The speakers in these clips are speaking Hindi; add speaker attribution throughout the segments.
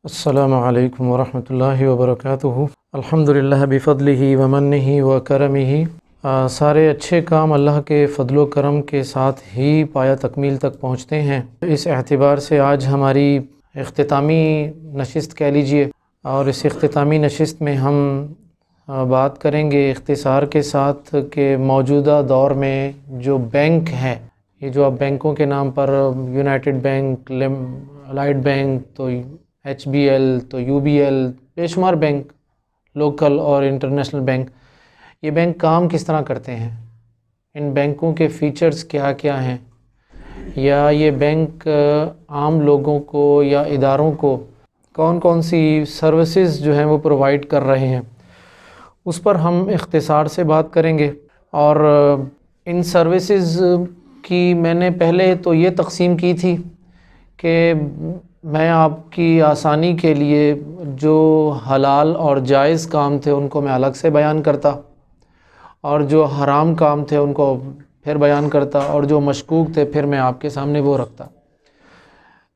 Speaker 1: अस्सलामु अलैकुम वरहमतुल्लाहि वबरकातुहू। अल्हम्दुलिल्लाह बिफ़द्लिही व मन्निही व करमिही। सारे अच्छे काम अल्लाह के फ़ज़्ल व करम के साथ ही पाया तकमील तक पहुँचते हैं। इस एतबार से आज हमारी इख्तितामी नशिस्त कह लीजिए, और इस इख्तितामी नशिस्त में हम बात करेंगे इख्तिसार के साथ कि मौजूदा दौर में जो बैंक हैं, ये जो अब बैंकों के नाम पर यूनाइटेड बैंक, अलाइड बैंक, तो HBL, तो UBL, बेशुमार बैंक, लोकल और इंटरनेशनल बैंक, ये बैंक काम किस तरह करते हैं, इन बैंकों के फ़ीचर्स क्या क्या हैं, या ये बैंक आम लोगों को या इदारों को कौन कौन सी सर्विसेज जो हैं वो प्रोवाइड कर रहे हैं, उस पर हम इख्तिसार से बात करेंगे। और इन सर्विसेज की मैंने पहले तो ये तकसीम की थी कि मैं आपकी आसानी के लिए जो हलाल और जायज़ काम थे उनको मैं अलग से बयान करता, और जो हराम काम थे उनको फिर बयान करता, और जो मशकूक थे फिर मैं आपके सामने वो रखता।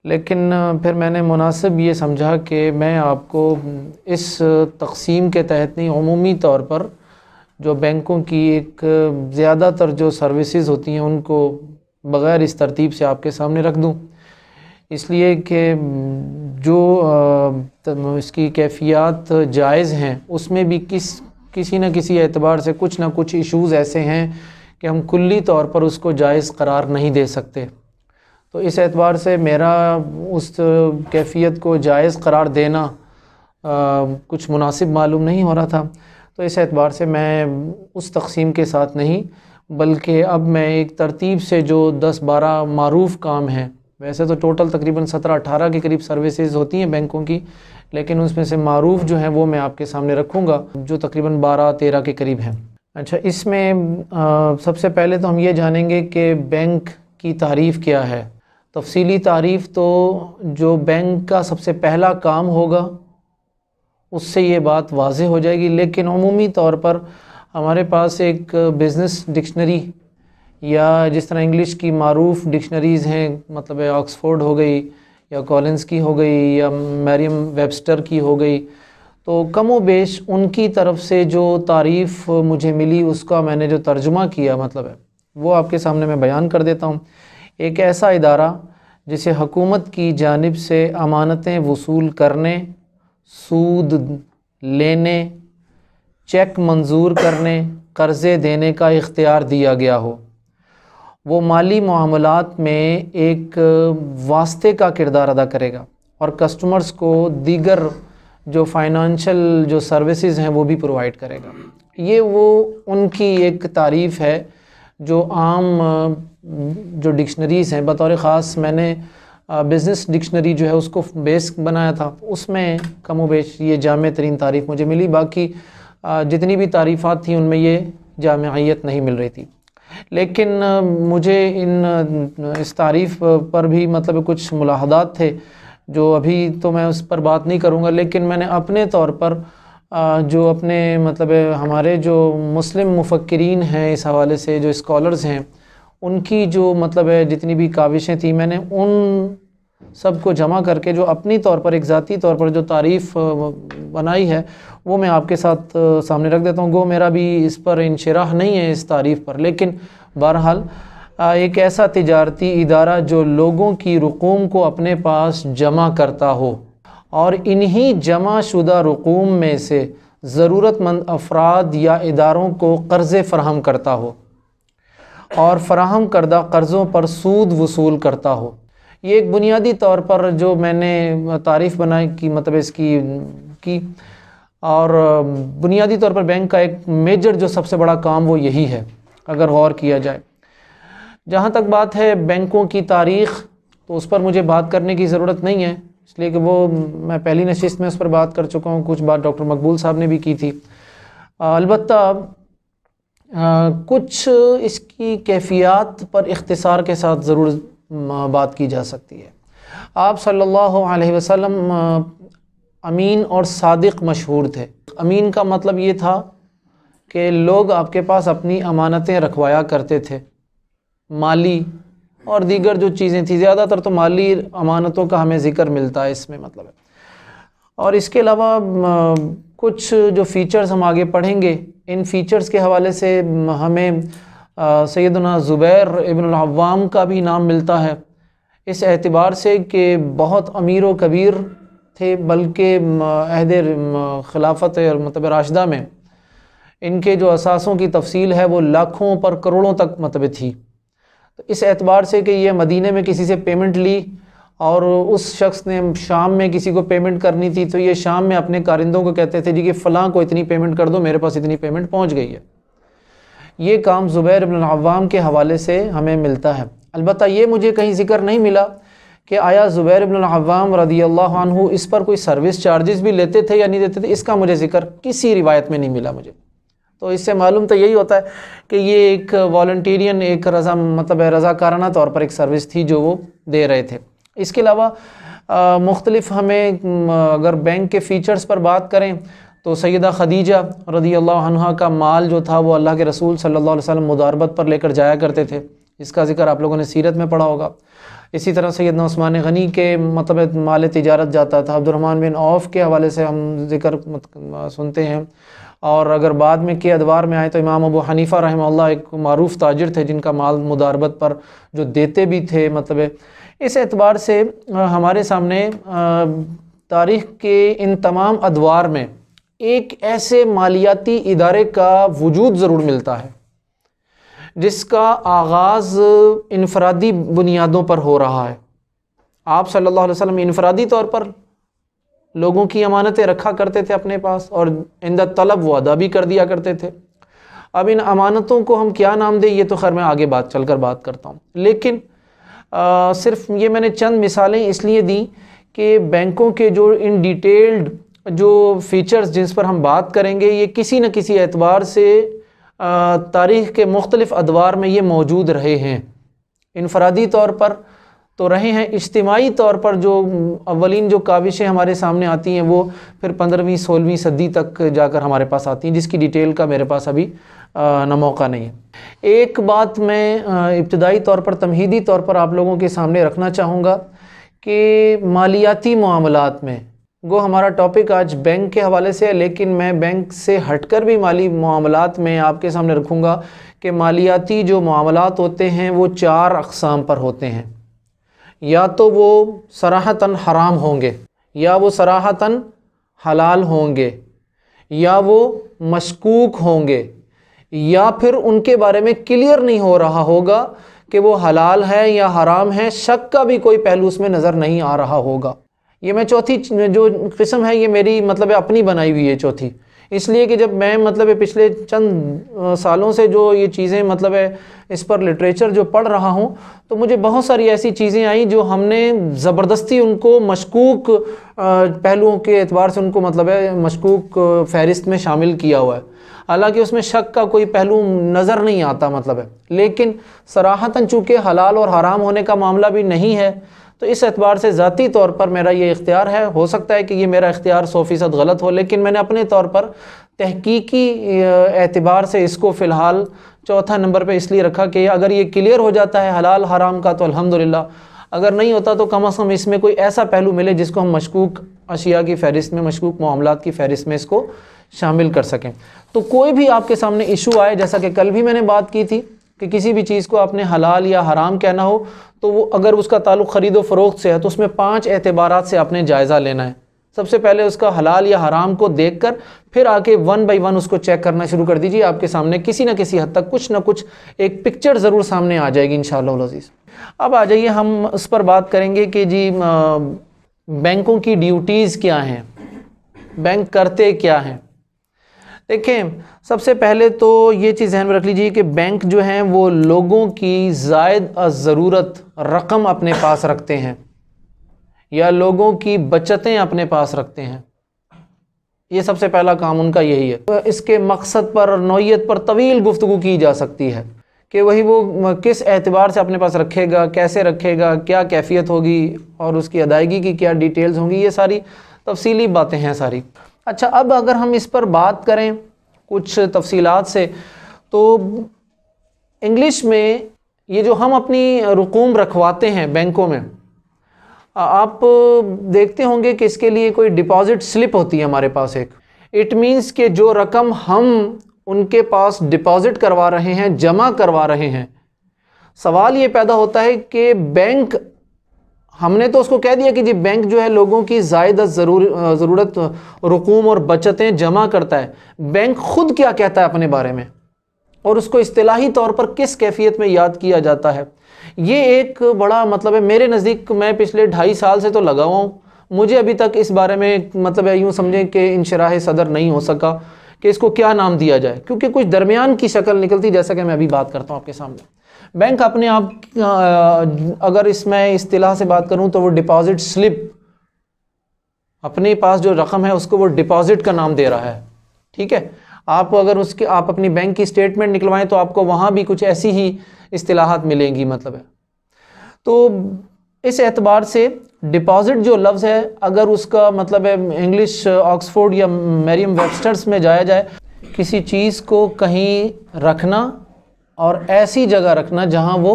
Speaker 1: लेकिन फिर मैंने मुनासिब ये समझा कि मैं आपको इस तकसीम के तहत नहीं, उमूमी तौर पर जो बैंकों की एक ज़्यादातर जो सर्विसेज होती हैं उनको बग़ैर इस तरतीब से आपके सामने रख दूँ, इसलिए कि जो इसकी कैफ़ियत जायज़ हैं उसमें भी किसी न किसी एतबार से कुछ ना कुछ इश्यूज़ ऐसे हैं कि हम कुल्ली तौर पर उसको जायज़ करार नहीं दे सकते। तो इस एतबार से मेरा उस कैफ़ियत को जायज़ करार देना कुछ मुनासिब मालूम नहीं हो रहा था। तो इस एतबार से मैं उस तक़सीम के साथ नहीं, बल्कि अब मैं एक तरतीब से जो 10-12 मारूफ़ काम हैं, वैसे तो टोटल तकरीबन 17-18 के करीब सर्विसेज होती हैं बैंकों की, लेकिन उसमें से मारूफ़ जो हैं वो मैं आपके सामने रखूँगा, जो तकरीबन 12-13 के करीब हैं। अच्छा, इसमें सबसे पहले तो हम ये जानेंगे कि बैंक की तारीफ़ क्या है। तफसीली तारीफ़ तो जो बैंक का सबसे पहला काम होगा उससे ये बात वाज़ेह हो जाएगी, लेकिन उमूमी तौर पर हमारे पास एक बिज़नेस डिक्शनरी, या जिस तरह इंग्लिश की मारूफ़ डिक्शनरीज़ हैं, मतलब ऑक्सफोर्ड हो गई, या कॉलिंस की हो गई, या मरियम वेबस्टर की हो गई, तो कम व बेश उनकी तरफ से जो तारीफ़ मुझे मिली उसका मैंने जो तर्जुमा किया मतलब है वो आपके सामने मैं बयान कर देता हूँ। एक ऐसा इदारा जिसे हुकूमत की जानिब से अमानतें वसूल करने, सूद लेने, चेक मंजूर करने, कर्ज़े देने का इख्तियार दिया गया हो, वो माली मामलात में एक वास्ते का किरदार अदा करेगा और कस्टमर्स को दीगर जो फाइनेंशियल जो सर्विसेज हैं वो भी प्रोवाइड करेगा। ये वो उनकी एक तारीफ़ है जो आम जो डिक्शनरीज़ हैं, बतौर ख़ास मैंने बिज़नेस डिक्शनरी जो है उसको बेस बनाया था, उसमें कम व बेश ये जामे तरीन तारीफ़ मुझे मिली। बाकी जितनी भी तारीफ़ात थी उनमें ये जामियत नहीं मिल रही थी। लेकिन मुझे इस तारीफ़ पर भी मतलब कुछ मुलाहदात थे जो अभी तो मैं उस पर बात नहीं करूँगा, लेकिन मैंने अपने तौर पर जो अपने मतलब हमारे जो मुस्लिम मुफक्किरीन हैं इस हवाले से, जो स्कॉलर्स हैं, उनकी जो मतलब जितनी भी काविशें थी मैंने उन सब को जमा करके जो अपनी तौर पर एक ज़ाती तौर पर जो तारीफ़ बनाई है वो मैं आपके साथ सामने रख देता हूँ। गो मेरा भी इस पर इंशराह नहीं है इस तारीफ़ पर, लेकिन बहरहाल एक ऐसा तिजारती इदारा जो लोगों की रकूम को अपने पास जमा करता हो और इन्हीं जमा शुदा रकूम में से ज़रूरतमंद अफराद या इदारों को कर्ज़े फ़राहम करता हो और फ़राहम करदा कर्ज़ों पर सूद वसूल करता हो। ये एक बुनियादी तौर पर जो मैंने तारीफ़ बनाई कि मतलब इसकी की, और बुनियादी तौर पर बैंक का एक मेजर जो सबसे बड़ा काम वो यही है अगर गौर किया जाए। जहाँ तक बात है बैंकों की तारीख़, तो उस पर मुझे बात करने की ज़रूरत नहीं है, इसलिए कि वो मैं पहली नशिस्त में उस पर बात कर चुका हूँ, कुछ बात डॉक्टर मकबूल साहब ने भी की थी। अलबत्ता कुछ इसकी कैफ़ियत पर इख्तिसार के साथ ज़रूर बात की जा सकती है। आप सल्लल्लाहु अलैहि वसल्लम अमीन और सादिक मशहूर थे। अमीन का मतलब ये था कि लोग आपके पास अपनी अमानतें रखवाया करते थे, माली और दीगर जो चीज़ें थी, ज़्यादातर तो माली अमानतों का हमें ज़िक्र मिलता है इसमें मतलब है। और इसके अलावा कुछ जो फ़ीचर्स हम आगे पढ़ेंगे, इन फ़ीचर्स के हवाले से हमें सैयदना ज़ुबैर इब्न अल-अव्वाम का भी नाम मिलता है, इस एतबार से कि बहुत अमीर व कबीर थे, बल्कि अहद खिलाफत मतलब राशिदा में इनके जो असासों की तफसील है वो लाखों पर करोड़ों तक मतलब थी। तो इस एतबार से कि ये मदीने में किसी से पेमेंट ली और उस शख्स ने शाम में किसी को पेमेंट करनी थी, तो ये शाम में अपने कारिंदों को कहते थे जी कि फ़लाँ को इतनी पेमेंट कर दो, मेरे पास इतनी पेमेंट पहुंच गई है। ये काम ज़ुबैर इब्न अल-अव्वाम के हवाले से हमें मिलता है। अलबत्ता ये मुझे कहीं ज़िक्र नहीं मिला कि आया ज़ुबैर इब्न अल-अव्वाम रज़ियल्लाहु अन्हु इस पर कोई सर्विस चार्जेस भी लेते थे या नहीं देते थे, इसका मुझे ज़िक्र किसी रिवायत में नहीं मिला मुझे। तो इससे मालूम तो यही होता है कि ये एक वॉलंटियरियन, एक रज़ाकाराना तौर पर एक सर्विस थी जो वो दे रहे थे। इसके अलावा मुख्तलिफ़ हमें अगर बैंक के फ़ीचर्स पर बात करें तो सैयदा खदीजा रज़ियल्लाहु अन्हा का माल जो था वो अल्लाह के रसूल सल्लल्लाहु अलैहि वसल्लम मुदारबत पर लेकर जाया करते थे, इसका ज़िक्र आप लोगों ने सीरत में पढ़ा होगा। इसी तरह सैयदना उस्मान गनी के मतलब माल तिजारत जाता था। अब्दुर्रहमान बिन औफ़ के हवाले से हम ज़िक्र सुनते हैं। और अगर बाद में के अदवार में आए तो इमाम अबू हनीफ़ा रहमतुल्लाह एक मारूफ़ ताजिर थे जिनका माल मुदारबत पर जो देते भी थे। मतलब इस एतबार से हमारे सामने तारीख़ के इन तमाम अदवार में एक ऐसे मालियाती इदारे का वजूद ज़रूर मिलता है जिसका आगाज़ इनफरादी बुनियादों पर हो रहा है। आप सल्लल्लाहु अलैहि वसल्लम इनफरादी तौर पर लोगों की अमानतें रखा करते थे अपने पास और इंदा तलब वो अदा भी कर दिया करते थे। अब इन अमानतों को हम क्या नाम दें ये तो खैर मैं आगे चलकर बात करता हूँ, लेकिन सिर्फ ये मैंने चंद मिसालें इसलिए दी कि बैंकों के जो इन डिटेल्ड जो फ़ीचर्स जिस पर हम बात करेंगे ये किसी न किसी एतबार से तारीख़ के मुख्तलिफ़ अदवार में ये मौजूद रहे हैं। इनफरादी तौर पर तो रहे हैं, इज्तिमाई तौर पर जो अव्वलीन जो काविशें हमारे सामने आती हैं वो फिर 15वीं 16वीं सदी तक जाकर हमारे पास आती हैं, जिसकी डिटेल का मेरे पास अभी न मौका नहीं है। एक बात मैं इब्तिदाई तौर पर तमहीदी तौर पर आप लोगों के सामने रखना चाहूँगा कि मालियाती मामलात में, वो हमारा टॉपिक आज बैंक के हवाले से है, लेकिन मैं बैंक से हटकर भी माली मामलात में आपके सामने रखूँगा कि मालियाती जो मामलात होते हैं वो 4 अक़साम पर होते हैं। या तो वो सराहतन हराम होंगे, या वो सराहतन हलाल होंगे, या वो मशकूक होंगे, या फिर उनके बारे में क्लियर नहीं हो रहा होगा कि वो हलाल है या हराम है, शक का भी कोई पहलू उसमें नज़र नहीं आ रहा होगा। ये मैं चौथी जो किस्म है ये मेरी मतलब अपनी बनाई हुई है चौथी, इसलिए कि जब मैं मतलब पिछले चंद सालों से जो ये चीज़ें मतलब इस पर लिटरेचर जो पढ़ रहा हूँ तो मुझे बहुत सारी ऐसी चीज़ें आई जो हमने ज़बरदस्ती उनको मशकूक पहलुओं के एतबार से उनको मतलब मशकूक फ़हरिस्त में शामिल किया हुआ है, हालांकि उसमें शक का कोई पहलू नज़र नहीं आता मतलब है। लेकिन सराहतन चूँकि हलाल और हराम होने का मामला भी नहीं है तो इस एतबार से ज़ाती तौर पर मेरा ये इख्तियार है। हो सकता है कि ये मेरा इख्तियार 100% गलत हो, लेकिन मैंने अपने तौर पर तहकीकी एतबार से इसको फ़िलहाल चौथा नंबर पे इसलिए रखा कि अगर ये क्लियर हो जाता है हलाल हराम का तो अल्हम्दुलिल्लाह, अगर नहीं होता तो कम अज़ कम इसमें कोई ऐसा पहलू मिले जिसको हम मशकूक अशिया की फ़हरिस्त में, मशकूक मामलात की फ़हरिस्त में इसको शामिल कर सकें। तो कोई भी आपके सामने इशू आए, जैसा कि कल भी मैंने बात की थी कि किसी भी चीज़ को आपने हलाल या हराम कहना हो तो वो अगर उसका ताल्लुक़ ख़रीद व फ़रोख्त से है तो उसमें 5 एतबारात से आपने जायज़ा लेना है। सबसे पहले उसका हलाल या हराम को देखकर फिर आके 1 बाय 1 उसको चेक करना शुरू कर दीजिए। आपके सामने किसी न किसी हद तक कुछ ना कुछ एक पिक्चर ज़रूर सामने आ जाएगी इंशाअल्लाह अज़ीज़। अब आ जाइए हम उस पर बात करेंगे कि जी बैंकों की ड्यूटीज़ क्या हैं, बैंक करते क्या हैं। देखें, सबसे पहले तो ये चीज़ ध्यान में रख लीजिए कि बैंक जो हैं वो लोगों की ज़ायद ज़रूरत रकम अपने पास रखते हैं या लोगों की बचतें अपने पास रखते हैं। ये सबसे पहला काम उनका यही है। तो इसके मकसद पर और नौइयत पर तवील गुफ्तगू की जा सकती है कि वही वो किस एतबार से अपने पास रखेगा, कैसे रखेगा, क्या कैफियत होगी और उसकी अदायगी की क्या डिटेल्स होंगी, ये सारी तफसीली बातें हैं सारी। अच्छा, अब अगर हम इस पर बात करें कुछ तफसीलात से, तो इंग्लिश में ये जो हम अपनी रकूम रखवाते हैं बैंकों में, आप देखते होंगे कि इसके लिए कोई डिपॉजिट स्लिप होती है हमारे पास एक। इट मीन्स कि जो रकम हम उनके पास डिपॉजिट करवा रहे हैं, जमा करवा रहे हैं, सवाल ये पैदा होता है कि बैंक, हमने तो उसको कह दिया कि जी बैंक जो है लोगों की ज़ायद ज़रूरत रकूम और बचतें जमा करता है। बैंक खुद क्या कहता है अपने बारे में और उसको इस्तिलाही तौर पर किस कैफियत में याद किया जाता है, ये एक बड़ा मतलब है। मेरे नज़दीक मैं पिछले 2.5 साल से तो लगा हुआ हूँ, मुझे अभी तक इस बारे में मतलब है यूँ समझें कि इंशराह सदर नहीं हो सका कि इसको क्या नाम दिया जाए, क्योंकि कुछ दरमियान की शक्ल निकलती, जैसा कि मैं अभी बात करता हूँ आपके सामने। बैंक अपने आप, अगर इसमें इस्तिलाह से बात करूँ तो वो डिपॉजिट स्लिप, अपने पास जो रकम है उसको वो डिपॉजिट का नाम दे रहा है। ठीक है, आप अगर उसके आप अपनी बैंक की स्टेटमेंट निकलवाएं तो आपको वहाँ भी कुछ ऐसी ही इस्तिलाहात मिलेंगी मतलब है। तो इस एतबार से डिपॉजिट जो लफ्ज़ है, अगर उसका मतलब है इंग्लिश ऑक्सफोर्ड या मरियम वेबस्टर्स में जाया जाए, किसी चीज़ को कहीं रखना और ऐसी जगह रखना जहाँ वो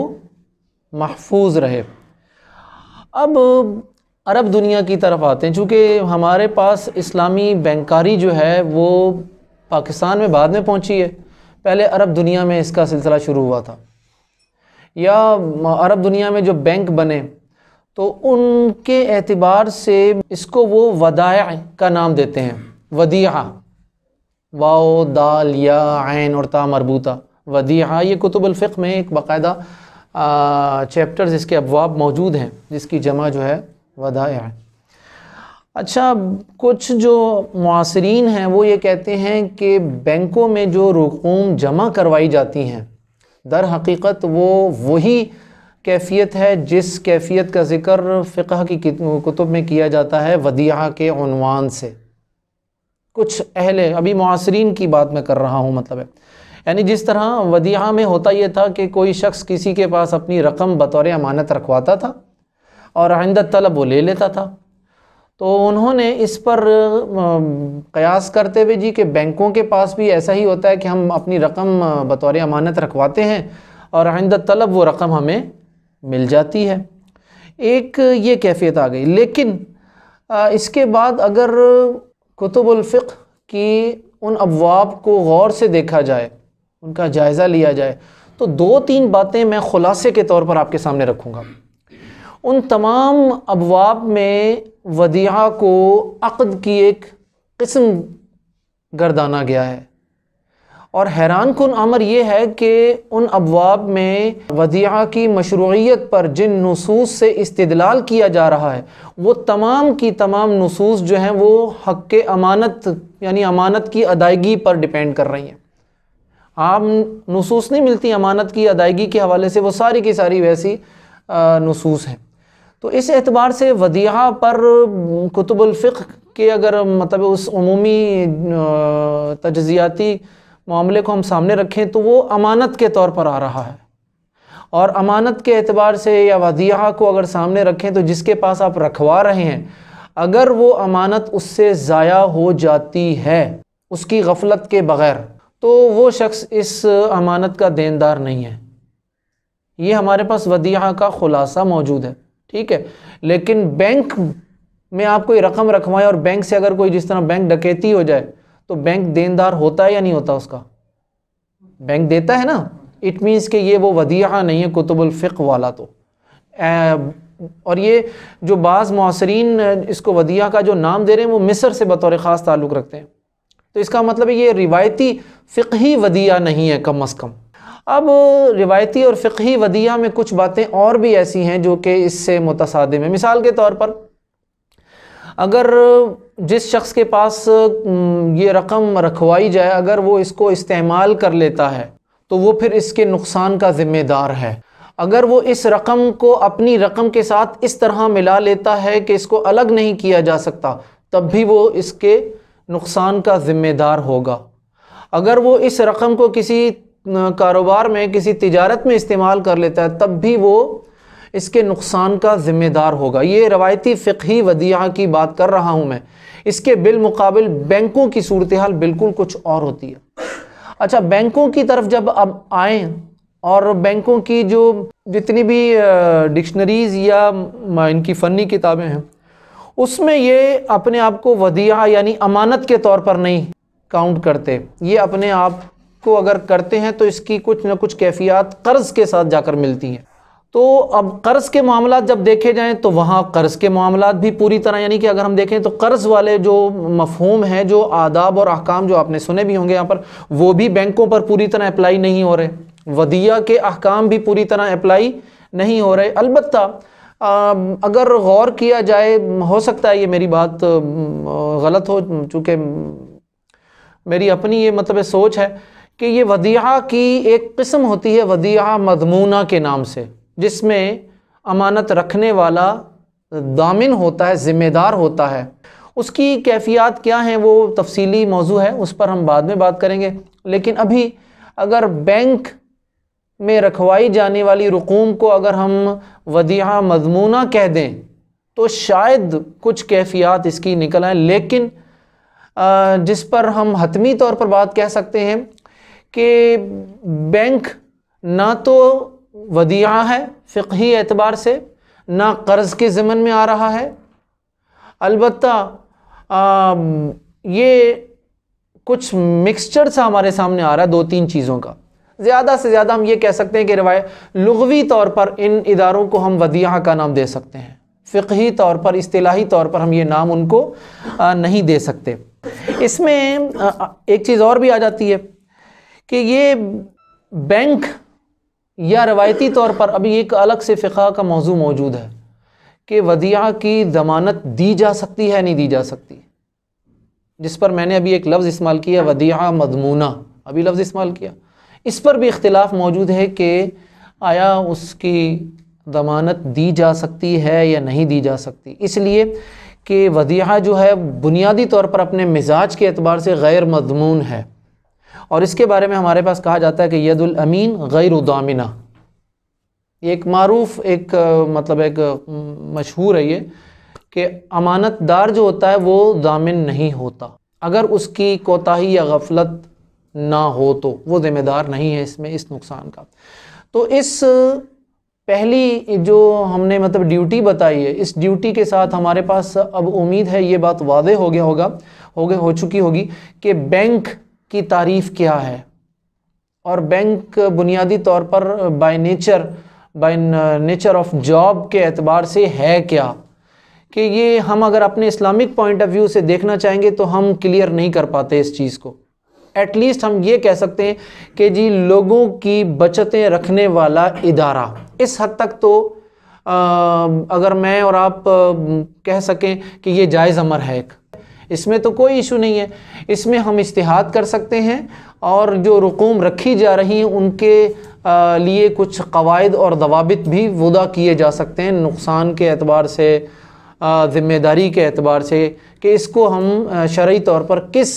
Speaker 1: महफूज रहे। अब अरब दुनिया की तरफ आते हैं, चूँकि हमारे पास इस्लामी बैंकारी जो है वो पाकिस्तान में बाद में पहुँची है, पहले अरब दुनिया में इसका सिलसिला शुरू हुआ था। या अरब दुनिया में जो बैंक बने तो उनके एतबार से इसको वो वदाया का नाम देते हैं। वदिया, वाओ दाल या ऐन और ता मरबूता, वदिया, ये कुतुबुल फ़िक़्ह में एक बाकायदा चैप्टर्स इसके अबवाब मौजूद हैं जिसकी जमा जो है वदाया है। अच्छा, कुछ जो मुआसरीन हैं वो ये कहते हैं कि बैंकों में जो रकूम जमा करवाई जाती हैं दर हकीकत वो वही कैफियत है जिस कैफियत का ज़िक्र फ़िक़्ह की कुतुब में किया जाता है वदिया के उन्वान से। कुछ अहले, अभी मुआसरीन की बात मैं कर रहा हूँ मतलब है, यानी जिस तरह वदिया में होता ये था कि कोई शख्स किसी के पास अपनी रकम बतौर अमानत रखवाता था और आइंदा तलब वो ले लेता था। तो उन्होंने इस पर क़यास करते हुए जी कि बैंकों के पास भी ऐसा ही होता है कि हम अपनी रकम बतौर अमानत रखवाते हैं और आइंदा तलब वो रकम हमें मिल जाती है। एक ये कैफियत आ गई। लेकिन इसके बाद अगर कुतुबुल फ़िक़्ह की उन अबवाब को गौर से देखा जाए, उनका जायज़ा लिया जाए, तो 2-3 बातें मैं ख़ुलासे के तौर पर आपके सामने रखूँगा। उन तमाम अबवाब में वदिया को अक़्द की एक किस्म गर्दाना गया है और हैरान कुन अमर ये है कि उन अबवाब में वदिया की मशरूइयत पर जिन नुसूस से इस्तिदलाल किया जा रहा है वो तमाम की तमाम नुसूस जो हैं वो हक़ अमानत यानी अमानत की अदायगी पर डिपेंड कर रही हैं। आम नुसूस नहीं मिलती अमानत की अदायगी के हवाले से, वो सारी की सारी वैसी नुसूस हैं। तो इस एतबार से वदिया पर कुतुबुल फ़िक़्ह के अगर मतलब उस उमूमी तजज़ियाती मामले को हम सामने रखें तो वो अमानत के तौर पर आ रहा है। और अमानत के एतबार से या वदिया को अगर सामने रखें तो जिसके पास आप रखवा रहे हैं, अगर वो अमानत उससे ज़ाया हो जाती है उसकी गफलत के बग़ैर, तो वो शख्स इस अमानत का देनदार नहीं है। ये हमारे पास वदिया का ख़ुलासा मौजूद है। ठीक है, लेकिन बैंक में आप कोई रकम रखवाएं और बैंक से अगर कोई जिस तरह बैंक डकैती हो जाए तो बैंक देनदार होता है या नहीं होता? उसका बैंक देता है ना। इट मीन्स कि ये वो वदिया नहीं है कुतुबुल फ़िक़्ह वाला। तो और ये जो बाज़ मुआसरीन इसको वदिया का जो नाम दे रहे हैं वो मिस्र से बतौर ख़ास ताल्लुक़ रखते हैं। तो इसका मतलब है ये रिवायती फ़िक़्ही वदिया नहीं है कम अज़ कम। अब रिवायती और फ़िक़्ही वदिया में कुछ बातें और भी ऐसी हैं जो कि इससे मुतसादिम है। मिसाल के तौर पर अगर जिस शख्स के पास ये रकम रखवाई जाए अगर वो इसको इस्तेमाल कर लेता है तो वो फिर इसके नुकसान का ज़िम्मेदार है। अगर वो इस रकम को अपनी रकम के साथ इस तरह मिला लेता है कि इसको अलग नहीं किया जा सकता, तब भी वो इसके नुकसान का ज़िम्मेदार होगा। अगर वो इस रकम को किसी कारोबार में किसी तिजारत में इस्तेमाल कर लेता है तब भी वो इसके नुकसान का ज़िम्मेदार होगा। ये रवायती फ़िक़्ही वदिया की बात कर रहा हूँ मैं। इसके बिलमुकाबिल बैंकों की सूरत हाल बिल्कुल कुछ और होती है। अच्छा, बैंकों की तरफ जब अब आएँ और बैंकों की जो जितनी भी डिक्शनरीज़ या इनकी फ़नी किताबें हैं उसमें ये अपने आप को वदिया यानी अमानत के तौर पर नहीं काउंट करते। ये अपने आप को अगर करते हैं तो इसकी कुछ ना कुछ कैफियत कर्ज़ के साथ जाकर मिलती हैं। तो अब कर्ज़ के मामलात जब देखे जाएं तो वहाँ कर्ज़ के मामलात भी पूरी तरह, यानी कि अगर हम देखें तो कर्ज़ वाले जो मफ़हूम हैं, जो आदाब और अहकाम जो आपने सुने भी होंगे यहाँ पर, वो भी बैंकों पर पूरी तरह अप्लाई नहीं हो रहे। वदिया के अहकाम भी पूरी तरह अप्लाई नहीं हो रहे। अलबत्ता अगर गौर किया जाए, हो सकता है ये मेरी बात गलत हो, चूँकि मेरी अपनी ये मतलब सोच है कि ये वदिया की एक किस्म होती है वदिया मज़मूना के नाम से, जिसमें अमानत रखने वाला दामिन होता है, ज़िम्मेदार होता है। उसकी कैफियत क्या हैं वो तफसीली मौजू है, उस पर हम बाद में बात करेंगे। लेकिन अभी अगर बैंक में रखवाई जाने वाली रकूम को अगर हम वदिया मज़मूना कह दें तो शायद कुछ कैफियत इसकी निकल आए, लेकिन जिस पर हम हतमी तौर पर बात कह सकते हैं कि बैंक ना तो वदिया है फ़िक़ही एतबार से, ना कर्ज़ के ज़िमन में आ रहा है। अलबत्ता ये कुछ मिक्सचर सा हमारे सामने आ रहा है दो तीन चीज़ों का। ज़्यादा से ज़्यादा हम ये कह सकते हैं कि रिवायत लुग़वी तौर पर इन इदारों को हम वदिया का नाम दे सकते हैं, फ़िक़ही तौर पर, इस्तिलाही तौर पर हम ये नाम उनको नहीं दे सकते। इसमें एक चीज़ और भी आ जाती है कि ये बैंक या रवायती तौर पर अभी एक अलग से फ़िक़ह का मौजू मौजूद है कि वदिया की ज़मानत दी जा सकती है, नहीं दी जा सकती, जिस पर मैंने अभी एक लफ्ज़ इस्तेमाल किया वदिया मज़मूना, अभी लफ्ज़ इस्तेमाल किया। इस पर भी इख्तिलाफ मौजूद है कि आया उसकी ज़मानत दी जा सकती है या नहीं दी जा सकती, इसलिए कि वदिया जो है बुनियादी तौर पर अपने मिजाज के एतबार से गैर मज़मून है। और इसके बारे में हमारे पास कहा जाता है कि यदुल अमीन गैर दामिना, एक मारूफ एक मतलब एक मशहूर है ये कि अमानतदार जो होता है वो दामिन नहीं होता, अगर उसकी कोताही या गफलत ना हो तो वो ज़िम्मेदार नहीं है इसमें इस नुकसान का। तो इस पहली जो हमने मतलब ड्यूटी बताई है, इस ड्यूटी के साथ हमारे पास अब उम्मीद है ये बात वाज़ेह हो चुकी होगी कि बैंक की तारीफ़ क्या है और बैंक बुनियादी तौर पर बाय नेचर ऑफ जॉब के एतबार से है क्या, कि ये हम अगर अपने इस्लामिक पॉइंट ऑफ व्यू से देखना चाहेंगे तो हम क्लियर नहीं कर पाते इस चीज़ को। एटलीस्ट हम ये कह सकते हैं कि जी लोगों की बचतें रखने वाला इदारा, इस हद तक तो अगर मैं और आप कह सकें कि ये जायज़ अमर है, इसमें तो कोई इशू नहीं है। इसमें हम इज्तिहाद कर सकते हैं और जो रकूम रखी जा रही हैं उनके लिए कुछ कवायद और दवाबित भी वज़ा किए जा सकते हैं, नुकसान के एतबार से, ज़िम्मेदारी के एतबार से, कि इसको हम शरई तौर पर किस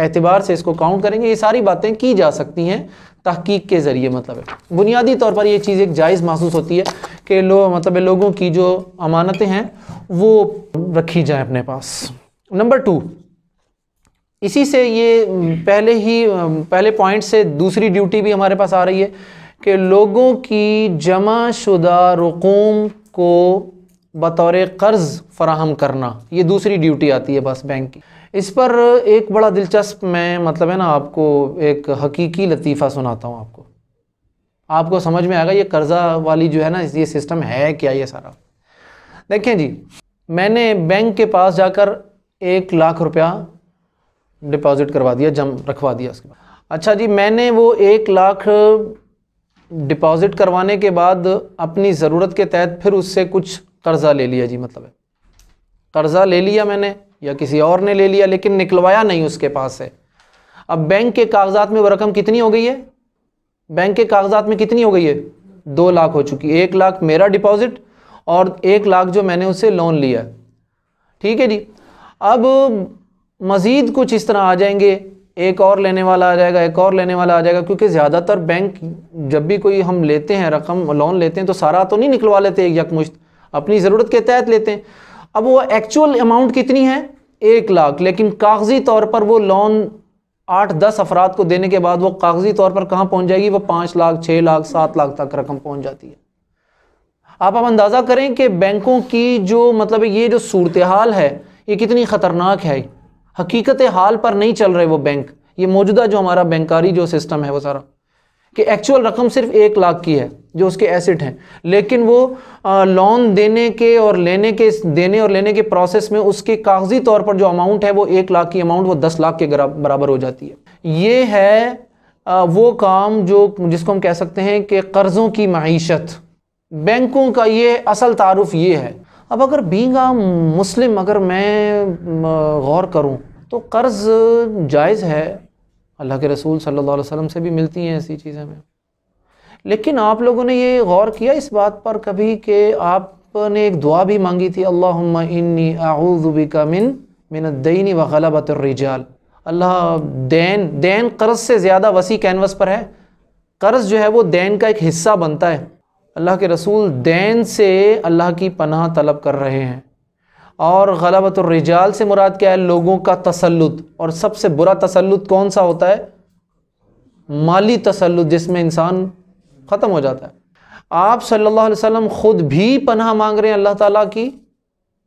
Speaker 1: एतबार से इसको काउंट करेंगे। ये सारी बातें की जा सकती हैं तहकीक के ज़रिए। मतलब है बुनियादी तौर पर ये चीज़ एक जायज़ महसूस होती है कि लोगों की जो अमानतें हैं वो रखी जाए अपने पास। नंबर 2, इसी से ये पहले पॉइंट से दूसरी ड्यूटी भी हमारे पास आ रही है कि लोगों की जमा शुदा रकूम को बतौर कर्ज़ फराहम करना, ये दूसरी ड्यूटी आती है बस बैंक की। इस पर एक बड़ा दिलचस्प मैं मतलब है ना आपको एक हकीकी लतीफ़ा सुनाता हूँ, आपको समझ में आएगा ये कर्ज़ा वाली जो है ना ये सिस्टम है क्या ये सारा। देखें जी, मैंने बैंक के पास जाकर 1 लाख रुपया डिपॉज़िट करवा दिया, रखवा दिया उसके बाद। अच्छा जी, मैंने वो 1 लाख डिपॉज़िट करवाने के बाद अपनी ज़रूरत के तहत फिर उससे कुछ कर्ज़ा ले लिया जी, मतलब है कर्ज़ा ले लिया मैंने या किसी और ने ले लिया, लेकिन निकलवाया नहीं उसके पास से। अब बैंक के कागज़ात में वो रकम कितनी हो गई है, बैंक के कागज़ात में कितनी हो गई है, 2 लाख हो चुकी है। 1 लाख मेरा डिपॉज़िट और 1 लाख जो मैंने उससे लोन लिया, ठीक है जी। अब मज़ीद कुछ इस तरह आ जाएंगे, एक और लेने वाला आ जाएगा, एक और लेने वाला आ जाएगा, क्योंकि ज़्यादातर बैंक जब भी कोई हम लेते हैं रकम लोन लेते हैं तो सारा तो नहीं निकलवा लेते एक यकमुश्त, अपनी ज़रूरत के तहत लेते हैं। अब वो एक्चुअल अमाउंट कितनी है, 1 लाख, लेकिन कागज़ी तौर पर वो लोन
Speaker 2: 8-10 अफराद को देने के बाद वो कागजी तौर पर कहाँ पहुँच जाएगी, वो 5 लाख 6 लाख 7 लाख तक रकम पहुँच जाती है। आप अंदाज़ा करें कि बैंकों की जो मतलब ये जो सूरत हाल है ये कितनी ख़तरनाक है। हकीकत हाल पर नहीं चल रहे वो बैंक, ये मौजूदा जो हमारा बैंकारी जो सिस्टम है वो सारा, कि एक्चुअल रकम सिर्फ 1 लाख की है जो उसके एसेट हैं, लेकिन वो लोन देने और लेने के प्रोसेस में उसके कागजी तौर पर जो अमाउंट है वो 1 लाख की अमाउंट वो 10 लाख के बराबर हो जाती है। ये है वो काम जिसको हम कह सकते हैं कि कर्ज़ों की मईशत। बैंकों का ये असल तारुफ ये है। अब अगर बीइंग अ मुस्लिम अगर मैं गौर करूं तो कर्ज़ जायज़ है, अल्लाह के रसूल सल्लल्लाहु अलैहि वसल्लम से भी मिलती हैं ऐसी चीज़ें हमें। लेकिन आप लोगों ने ये गौर किया इस बात पर कभी कि आपने एक दुआ भी मांगी थी, अल्लाहुम्मा इन्नी अऊज़ु बिका मिनद्दैनि व गलबतिर रिजाल। अल्लाह देन कर्ज़ से ज़्यादा वसी कैनवस पर है। कर्ज़ जो है वो देन का एक हिस्सा बनता है। अल्लाह के रसूल देन से अल्लाह की पनाह तलब कर रहे हैं। और गलबतुर रिजाल से मुराद क्या है, लोगों का तसल्लुत। और सबसे बुरा तसल्लुत कौन सा होता है, माली तसल्लुत, जिसमें इंसान ख़त्म हो जाता है। आप सल्लल्लाहु अलैहि वसल्लम ख़ुद भी पनाह मांग रहे हैं अल्लाह ताला की,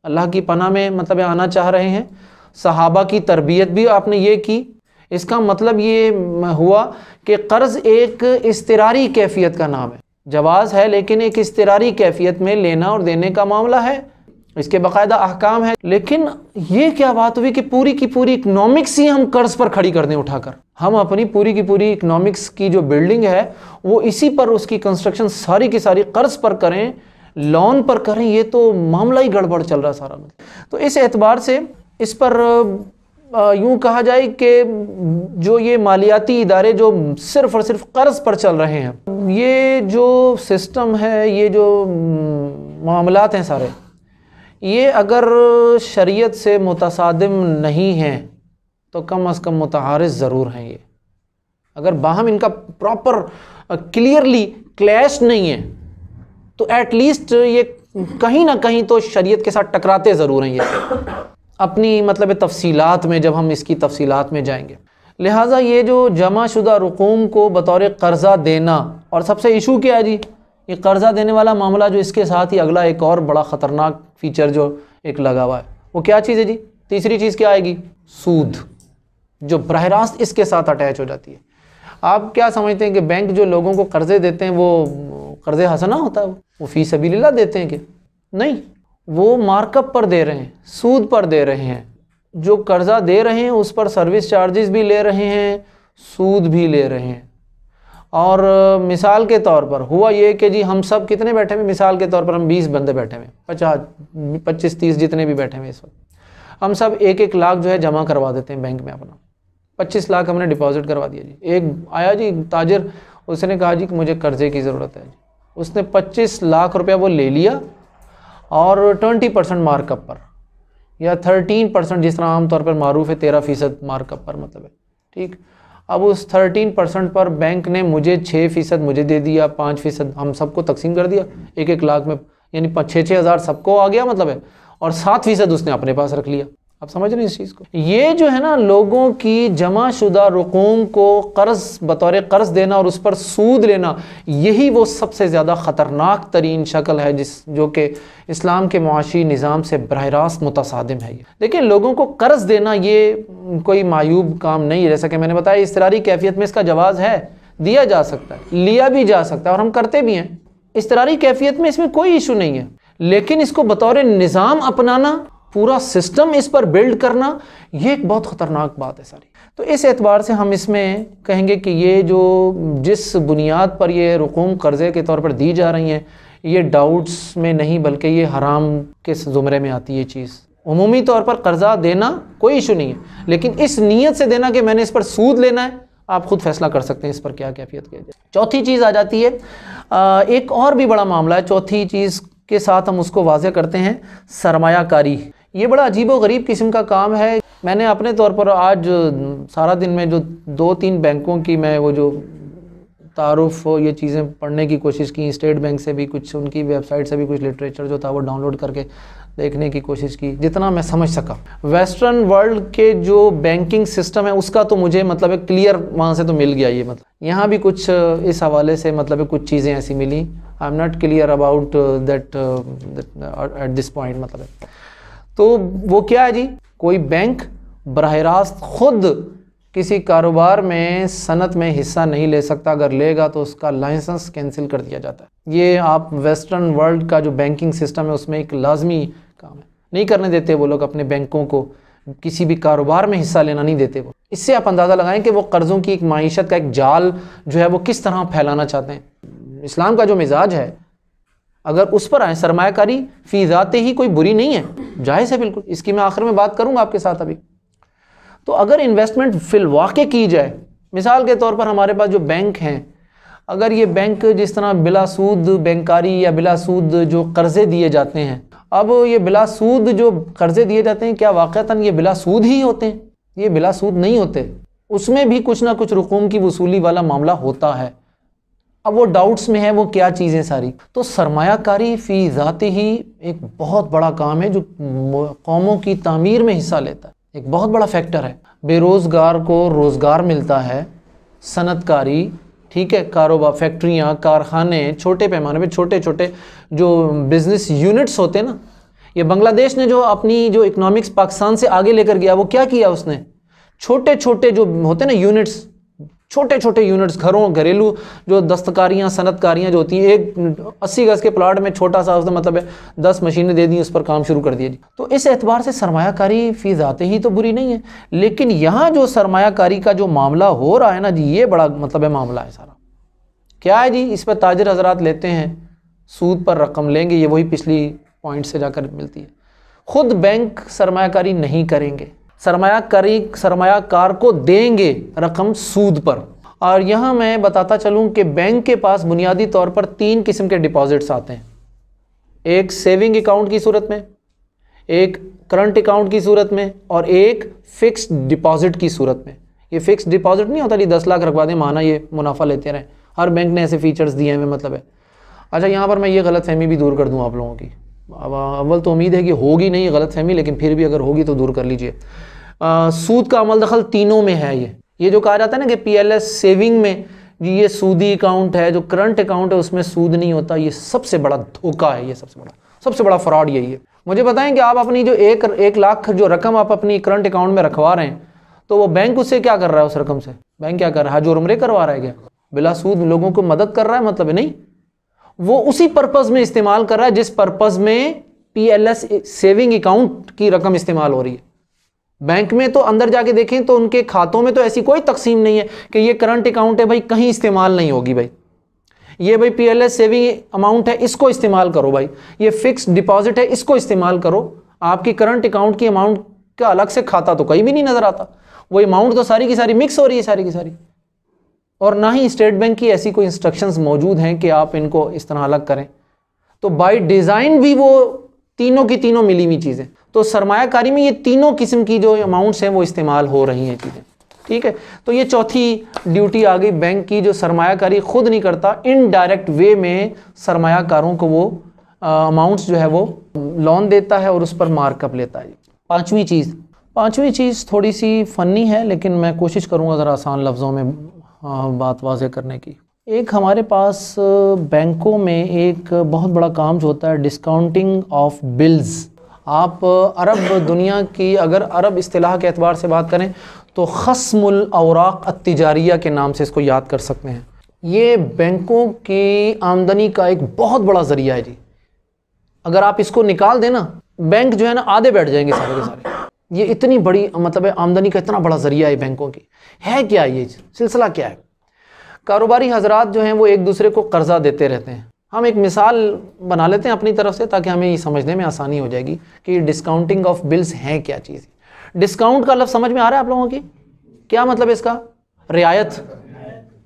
Speaker 2: अल्लाह की पनाह में मतलब आना चाह रहे हैं। सहाबा की तरबियत भी आपने ये की। इसका मतलब ये हुआ कि कर्ज़ एक इस्तिरारी कैफियत का नाम है। जवाज़ है लेकिन एक इस्तिरारी कैफियत में लेना और देने का मामला है, इसके बाकायदा अहकाम है। लेकिन ये क्या बात हुई कि पूरी की पूरी इकनॉमिक्स ही हम कर्ज़ पर खड़ी कर दें उठाकर। हम अपनी पूरी की पूरी इकनॉमिक्स की जो बिल्डिंग है वो इसी पर, उसकी कंस्ट्रक्शन सारी की सारी कर्ज़ पर करें, लोन पर करें। ये तो मामला ही गड़बड़ चल रहा सारा। तो इस एतबार से इस पर यूँ कहा जाए कि जो ये मालियाती इदारे जो सिर्फ़ और सिर्फ कर्ज़ पर चल रहे हैं, ये जो सिस्टम है, ये जो मामलात हैं सारे, ये अगर शरीयत से मुतसादिम नहीं हैं तो कम अज़ कम मुतहारिज़ ज़रूर हैं। ये अगर बाहम इनका प्रॉपर क्लियरली क्लैश नहीं है तो एटलीस्ट ये कहीं ना कहीं तो शरीयत के साथ टकराते ज़रूर हैं ये अपनी मतलब तफसीलात में, जब हम इसकी तफसीलात में जाएंगे। लिहाजा ये जो जमा शुदा रुकूम को बतौर कर्ज़ा देना, और सबसे इशू क्या है जी, ये कर्ज़ा देने वाला मामला जो इसके साथ ही अगला एक और बड़ा ख़तरनाक फ़ीचर जो एक लगा हुआ है वो क्या चीज़ है जी, तीसरी चीज़ क्या आएगी, सूद, जो बराह रास्त इसके साथ अटैच हो जाती है। आप क्या समझते हैं कि बैंक जो लोगों को कर्ज़े देते हैं वो कर्ज़े हसना होता है, वो फ़ी सबीलिल्लाह देते हैं कि नहीं, वो मार्कअप पर दे रहे हैं, सूद पर दे रहे हैं। जो कर्ज़ा दे रहे हैं उस पर सर्विस चार्जेस भी ले रहे हैं, सूद भी ले रहे हैं। और मिसाल के तौर पर हुआ ये कि जी हम सब कितने बैठे हुए, मिसाल के तौर पर हम 20 बंदे बैठे हुए, 25-30 जितने भी बैठे हुए इस वक्त, हम सब 1-1 लाख जो है जमा करवा देते हैं बैंक में अपना। 25 लाख हमने डिपॉजिट करवा दिया जी। एक आया जी ताजिर, उसने कहा जी कि मुझे कर्ज़े की ज़रूरत है जी। उसने 25 लाख रुपया वो ले लिया और 20% मार्कअप पर या 13% जिस तरह आमतौर पर मारूफ है 13% मार्कअप पर मतलब है, ठीक। अब उस 13% पर बैंक ने मुझे 6% मुझे दे दिया, 5% हम सबको तकसीम कर दिया 1-1 लाख में, यानी 6-6 हज़ार सबको आ गया मतलब है, और 7% उसने अपने पास रख लिया। आप समझ रहे हैं इस चीज़ को। ये जो है ना लोगों की जमा शुदा रुकूम को कर्ज़ बतौर कर्ज़ देना और उस पर सूद लेना, यही वो सबसे ज़्यादा ख़तरनाक तरीन शक्ल है जो कि इस्लाम के मुआशी निज़ाम से बराह रास्त मुतसादिम है। ये लेकिन लोगों को कर्ज़ देना ये कोई मायूब काम नहीं है। जैसा कि मैंने बताया इस्तरारी कैफियत में इसका जवाज़ है, दिया जा सकता है, लिया भी जा सकता है और हम करते भी हैं। इस्तरारी कैफियत में इसमें कोई इशू नहीं है, लेकिन इसको बतौर निज़ाम अपनाना, पूरा सिस्टम इस पर बिल्ड करना, ये एक बहुत ख़तरनाक बात है सारी। तो इस एतबार से हम इसमें कहेंगे कि ये जो जिस बुनियाद पर ये रुकूम कर्ज़े के तौर पर दी जा रही हैं, ये डाउट्स में नहीं बल्कि ये हराम के ज़ुमरे में आती है ये चीज़। उमूमी तौर पर कर्ज़ा देना कोई इशू नहीं है, लेकिन इस नीयत से देना कि मैंने इस पर सूद लेना है, आप खुद फैसला कर सकते हैं इस पर क्या कैफियत की जाए। चौथी चीज़ आ जाती है, एक और भी बड़ा मामला है, चौथी चीज़ के साथ हम उसको वाज़े करते हैं, सरमायाकारी। ये बड़ा अजीब व गरीब किस्म का काम है। मैंने अपने तौर पर आज सारा दिन में जो 2-3 बैंकों की मैं वो जो तारुफ ये चीज़ें पढ़ने की कोशिश की, स्टेट बैंक से भी कुछ, उनकी वेबसाइट से भी कुछ लिटरेचर जो था वो डाउनलोड करके देखने की कोशिश की जितना मैं समझ सका। वेस्टर्न वर्ल्ड के जो बैंकिंग सिस्टम है उसका तो मुझे मतलब क्लियर वहाँ से तो मिल गया ये, मतलब यहाँ भी कुछ इस हवाले से मतलब कुछ चीज़ें ऐसी मिली। I am not clear about that at this point. मतलब तो वो क्या है जी, कोई बैंक बराह रास्त खुद किसी कारोबार में सनत में हिस्सा नहीं ले सकता, अगर लेगा तो उसका लाइसेंस कैंसिल कर दिया जाता है। ये आप वेस्टर्न वर्ल्ड का जो बैंकिंग सिस्टम है उसमें एक लाजमी काम है, नहीं करने देते वो लोग अपने बैंकों को किसी भी कारोबार में हिस्सा लेना नहीं देते वो। इससे आप अंदाज़ा लगाएं कि वो कर्ज़ों की एक माईशत का एक जाल जो है वो किस तरह फैलाना चाहते हैं। इस्लाम का जो मिजाज है अगर उस पर आए, सरमायाकारी फ़ी ज़ाते ही कोई बुरी नहीं है, जायज़ है बिल्कुल। इसकी मैं आखिर में बात करूँगा आपके साथ अभी। तो अगर इन्वेस्टमेंट फिलवाक़े की जाए, मिसाल के तौर पर हमारे पास जो बैंक हैं, अगर ये बैंक जिस तरह बिलासूद बैंकारी या बिलासूद जो कर्ज़े दिए जाते हैं, अब ये बिलासूद जो कर्ज़े दिए जाते हैं क्या वाक़तन ये बिलासूद ही होते हैं? ये बिलासूद नहीं होते, उसमें भी कुछ ना कुछ रुकूम की वसूली वाला मामला होता है। अब वो डाउट्स में है वो क्या चीज़ें सारी। तो सरमायाकारी फ़ी ज़ाती ही एक बहुत बड़ा काम है जो कौमों की तामीर में हिस्सा लेता है, एक बहुत बड़ा फैक्टर है। बेरोज़गार को रोज़गार मिलता है, सनतकारी, ठीक है, कारोबार, फैक्ट्रियाँ, कारखाने, छोटे पैमाने पे छोटे छोटे जो बिज़नेस यूनिट्स होते हैं ना। ये बांग्लादेश ने जो अपनी जो इकोनॉमिक्स पाकिस्तान से आगे लेकर गया, वो क्या किया उसने, छोटे छोटे जो होते हैं ना यूनिट्स, छोटे छोटे यूनिट्स, घरेलू जो दस्तकारियाँ, सनतकारियाँ जो होती हैं, एक 80 गज के प्लाट में छोटा सा उसने मतलब 10 मशीनें दे दी, उस पर काम शुरू कर दिया जी। तो इस एतबार से सरमायाकारी फ़ी ज़ाते ही तो बुरी नहीं है, लेकिन यहाँ जो सरमायाकारी का जो मामला हो रहा है ना जी, ये बड़ा मतलब मामला है सारा। क्या है जी, इस पर ताजिर हजरात लेते हैं, सूद पर रकम लेंगे, ये वही पिछली पॉइंट से जाकर मिलती है। खुद बैंक सरमायाकारी नहीं करेंगे, सरमायाकार को देंगे रकम सूद पर। और यहाँ मैं बताता चलूँ कि बैंक के पास बुनियादी तौर पर 3 किस्म के डिपॉजिट्स आते हैं, एक सेविंग अकाउंट की सूरत में, एक करंट अकाउंट की सूरत में, और एक फ़िक्स्ड डिपॉजिट की सूरत में। ये फ़िक्स्ड डिपॉजिट नहीं होता जी 10 लाख रखवा दें, माना ये मुनाफा लेते रहें, हर बैंक ने ऐसे फीचर्स दिए हैं, मतलब है। अच्छा, यहाँ पर मैं ये गलतफहमी भी दूर कर दूँ आप लोगों की। अब अव्वल तो उम्मीद है कि होगी नहीं ये गलतफहमी, लेकिन फिर भी अगर होगी तो दूर कर लीजिए। सूद का अमल दखल तीनों में है। ये जो कहा जाता है ना कि PLS सेविंग में ये सूदी अकाउंट है, जो करंट अकाउंट है उसमें सूद नहीं होता, ये सबसे बड़ा धोखा है, ये सबसे बड़ा फ्रॉड यही है। मुझे बताएं कि आप अपनी जो एक लाख जो रकम आप अपनी करंट अकाउंट में रखवा रहे हैं, तो वो बैंक उससे क्या कर रहा है, उस रकम से बैंक क्या कर रहा है, हज और उम्रे करवा रहा है क्या, बिला सूद लोगों को मदद कर रहा है, मतलब नहीं, वो उसी पर्पज़ में इस्तेमाल कर रहा है जिस पर्पज़ में PLS सेविंग अकाउंट की रकम इस्तेमाल हो रही है। बैंक में तो अंदर जाके देखें तो उनके खातों में तो ऐसी कोई तकसीम नहीं है कि ये करंट अकाउंट है भाई कहीं इस्तेमाल नहीं होगी भाई, ये भाई PLS सेविंग अमाउंट है इसको इस्तेमाल करो भाई, ये फिक्स्ड डिपॉजिट है इसको इस्तेमाल करो। आपकी करंट अकाउंट की अमाउंट का अलग से खाता तो कहीं भी नहीं नज़र आता, वो अमाउंट तो सारी की सारी मिक्स हो रही है, सारी की सारी। और ना ही स्टेट बैंक की ऐसी कोई इंस्ट्रक्शंस मौजूद हैं कि आप इनको इस तरह अलग करें। तो बाय डिज़ाइन भी वो तीनों की तीनों मिली हुई चीज़ें। तो सरमायाकारी में ये तीनों किस्म की जो अमाउंट्स हैं वो इस्तेमाल हो रही हैं चीज़ें, ठीक है। तो ये चौथी ड्यूटी आ गई बैंक की, जो सरमायाकारी खुद नहीं करता, इनडायरेक्ट वे में सरमायाकारों को वो अमाउंट्स जो है वो लोन देता है और उस पर मार्कअप लेता है। पाँचवीं चीज़ थोड़ी सी फ़नी है, लेकिन मैं कोशिश करूँगा ज़रा आसान लफ्ज़ों में बात वाज़े करने की। एक हमारे पास बैंकों में एक बहुत बड़ा काम जो होता है डिस्काउंटिंग ऑफ बिल्स। आप अरब दुनिया की अगर अरब इस्तिलाह के एतबार से बात करें तो खस्मुल औराक अत्तिजारिया के नाम से इसको याद कर सकते हैं। ये बैंकों की आमदनी का एक बहुत बड़ा ज़रिया है जी। अगर आप इसको निकाल देना, बैंक जो है ना आधे बैठ जाएंगे सारे के सारे। ये इतनी बड़ी मतलब आमदनी का इतना बड़ा ज़रिया है बैंकों की। है क्या ये सिलसिला क्या है? कारोबारी हजरात जो हैं वो एक दूसरे को कर्जा देते रहते हैं। हम एक मिसाल बना लेते हैं अपनी तरफ से ताकि हमें ये समझने में आसानी हो जाएगी कि डिस्काउंटिंग ऑफ बिल्स हैं क्या चीज़। डिस्काउंट का लफ्ज़ समझ में आ रहा है आप लोगों की? क्या मतलब इसका? रियायत,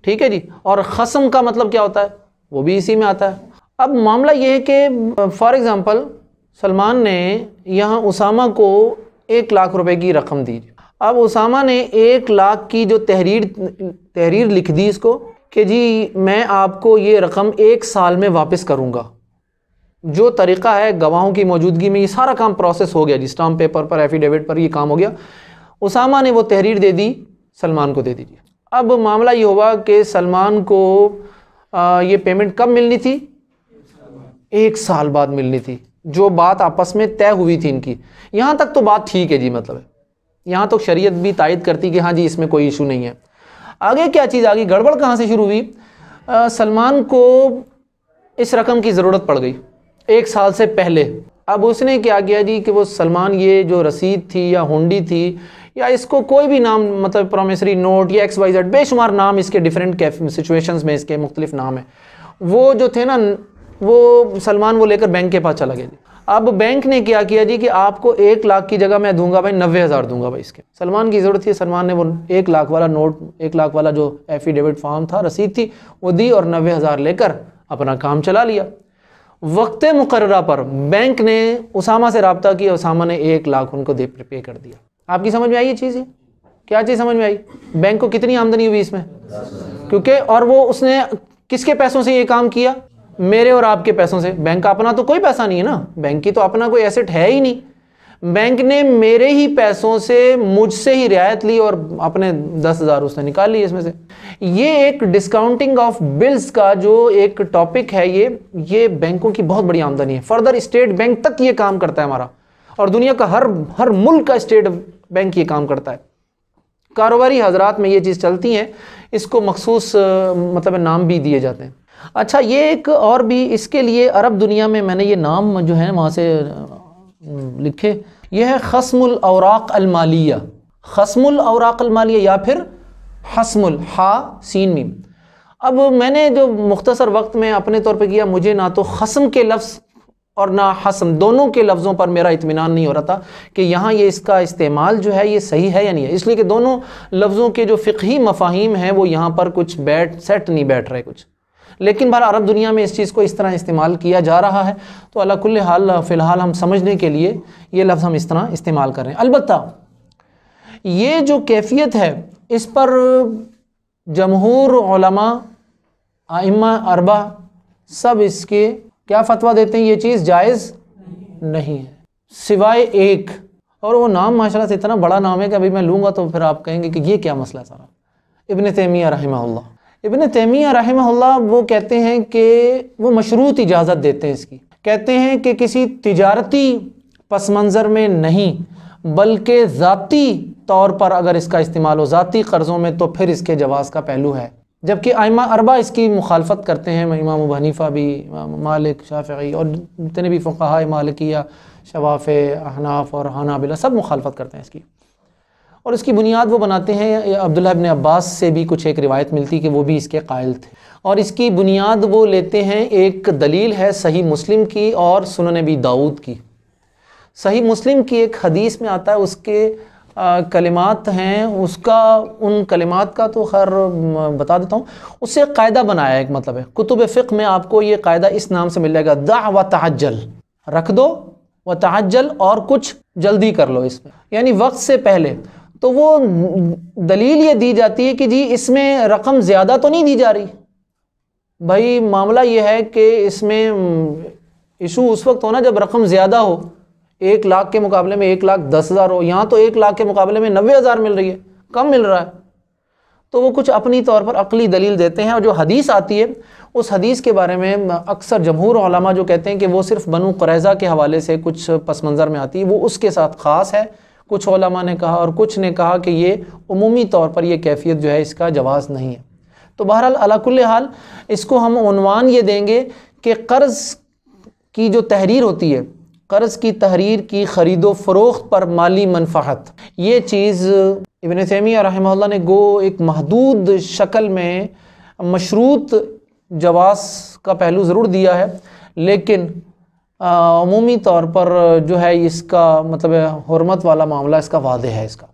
Speaker 2: ठीक है जी। और खस्म का मतलब क्या होता है? वो भी इसी में आता है। अब मामला ये है कि फॉर एग्ज़ाम्पल सलमान ने यहाँ उसामा को 1 लाख रुपए की रकम दी। अब उसामा ने 1 लाख की जो तहरीर लिख दी इसको कि जी मैं आपको ये रकम 1 साल में वापस करूँगा, जो तरीक़ा है गवाहों की मौजूदगी में, ये सारा काम प्रोसेस हो गया जी, स्टाम्प पेपर पर, एफिडेविट पर ये काम हो गया। उसामा ने वो तहरीर दे दी, सलमान को दे दीजिए। अब मामला ये हुआ कि सलमान को ये पेमेंट कब मिलनी थी? 1 साल बाद मिलनी थी, जो बात आपस में तय हुई थी इनकी। यहाँ तक तो बात ठीक है जी, मतलब है यहाँ तो शरीयत भी तायद करती कि हाँ जी इसमें कोई इशू नहीं है। आगे क्या चीज़ आ गई, गड़बड़ कहाँ से शुरू हुई? सलमान को इस रकम की ज़रूरत पड़ गई 1 साल से पहले। अब उसने क्या किया जी कि वो सलमान ये जो रसीद थी या हुंडी थी या इसको कोई भी नाम, मतलब प्रॉमिसरी नोट या XYZ, बेशुमार नाम इसके डिफरेंट सिचुएशंस में इसके मुख्तलिफ नाम है, वो जो थे ना वो सलमान वो लेकर बैंक के पास चला गया जी। अब बैंक ने क्या किया जी कि आपको 1 लाख की जगह मैं दूंगा भाई 90,000 दूंगा भाई इसके। सलमान की ज़रूरत थी, सलमान ने वो 1 लाख वाला नोट, 1 लाख वाला जो एफिडेविट फॉर्म था, रसीद थी, वो दी और 90,000 लेकर अपना काम चला लिया। वक्त मुकर्ररा पर बैंक ने उसामा से रब्ता किया, उसामा ने 1 लाख उनको पे कर दिया। आपकी समझ में आई ये चीज़? क्या चीज़ समझ में आई? बैंक को कितनी आमदनी हुई इसमें? क्योंकि और वो उसने किसके पैसों से ये काम किया? मेरे और आपके पैसों से। बैंक का अपना तो कोई पैसा नहीं है ना, बैंक की तो अपना कोई एसेट है ही नहीं। बैंक ने मेरे ही पैसों से मुझसे ही रियायत ली और अपने 10,000 उसने निकाल ली इसमें से। ये एक डिस्काउंटिंग ऑफ बिल्स का जो एक टॉपिक है, ये बैंकों की बहुत बड़ी आमदनी है। फर्दर स्टेट बैंक तक ये काम करता है हमारा, और दुनिया का हर मुल्क का स्टेट बैंक ये काम करता है। कारोबारी हजरात में ये चीज़ चलती हैं, इसको मखसूस मतलब नाम भी दिए जाते हैं। अच्छा, ये एक और भी इसके लिए अरब दुनिया में मैंने ये नाम जो है वहाँ से लिखे, ये है खस्मुल औराक अल मालिया, खस्मुल औराक अल मालिया या फिर हस्मुल हा सीन मीम। अब मैंने जो मुख्तसर वक्त में अपने तौर पे किया, मुझे ना तो खस्म के लफ्ज़ और ना हस्म, दोनों के लफ्ज़ों पर मेरा इत्मीनान नहीं हो रहा था कि यहाँ ये इसका इस्तेमाल जो है ये सही है या नहीं है, इसलिए कि दोनों लफ्ज़ों के जो फ़िक़ही मफ़ाहीम हैं वो यहाँ पर कुछ सेट नहीं बैठ रहे कुछ। लेकिन बाहर अरब दुनिया में इस चीज़ को इस तरह इस्तेमाल किया जा रहा है, तो अला कुल्ले हाल फ़िलहाल हम समझने के लिए ये लफ्ज़ हम इस तरह इस्तेमाल कर रहे हैं। अलबत्ता ये जो कैफियत है इस पर जमहूर उलमा, आइम्मा अरबा सब इसके क्या फ़तवा देते हैं, ये चीज़ जायज़ नहीं है, सिवाय एक, और वो नाम माशाल्लाह से इतना बड़ा नाम है कि अभी मैं लूँगा तो फिर आप कहेंगे कि ये क्या मसला है सारा। इब्न तैमिया रहमहुल्लाह, इब्न तैमिया रहमहुल्लाह वो कहते हैं कि वो मशरूत इजाज़त देते हैं इसकी। कहते हैं कि किसी तिजारती पस मंज़र में नहीं बल्कि ज़ाती तौर पर अगर इसका इस्तेमाल हो, ज़ाती कर्ज़ों में, तो फिर इसके जवाज़ का पहलू है। जबकि आइम्मा अरबा इसकी मुखालफत करते हैं, इमाम अबू हनीफ़ा भी, इमाम मालिक, शाफ़िई और जितने भी फ़ुक़हा मालिकिया, शवाफ़े, अहनाफ़ और हनाबिला सब मुखालफत करते हैं इसकी। और इसकी बुनियाद वो बनाते हैं, अब्दुल्लाह इब्न अब्बास से भी कुछ एक रिवायत मिलती कि वो भी इसके कायल थे, और इसकी बुनियाद वो लेते हैं, एक दलील है सही मुस्लिम की और सुनन नबी दाऊद की। सही मुस्लिम की एक हदीस में आता है, उसके कलिमात हैं, उसका उन कलिमात का तो खैर बता देता हूँ। उससे एक कायदा बनाया है, एक मतलब है कुतुब फ़िक़्ह में आपको ये कायदा इस नाम से मिल जाएगा, दा व तअज्जल, रख दो व तअज्जल, और कुछ जल्दी कर लो इसमें, यानी वक्त से पहले। तो वो दलील ये दी जाती है कि जी इसमें रकम ज़्यादा तो नहीं दी जा रही भाई, मामला ये है कि इसमें इशू उस वक्त हो ना जब रकम ज़्यादा हो, 1 लाख के मुकाबले में 1,10,000 हो, यहाँ तो 1 लाख के मुकाबले में 90,000 मिल रही है, कम मिल रहा है। तो वो कुछ अपनी तौर पर अक़ली दलील देते हैं, और जो हदीस आती है उस हदीस के बारे में अक्सर जमहूर उलमा जो कहते हैं कि वो सिर्फ़ बनु क़ुरैज़ा के हवाले से कुछ पस मंज़र में आती है, वो उसके साथ ख़ास है। कुछ उलमा ने कहा, और कुछ ने कहा कि ये उमूमी तौर पर ये कैफियत जो है इसका जवाज़ नहीं है। तो बहरहाल अला कुल्ले हाल इसको हम उन्वान ये देंगे कि कर्ज़ की जो तहरीर होती है, कर्ज़ की तहरीर की ख़रीदो फ़रोख्त पर माली मनफ़अत, ये चीज़ इब्न तैमिया रहमहुल्लाह ने गो एक महदूद शक्ल में मशरूत जवाज़ का पहलू ज़रूर दिया है, लेकिन अमूमी तौर पर जो है इसका मतलब हुर्मत वाला मामला इसका वादे है, इसका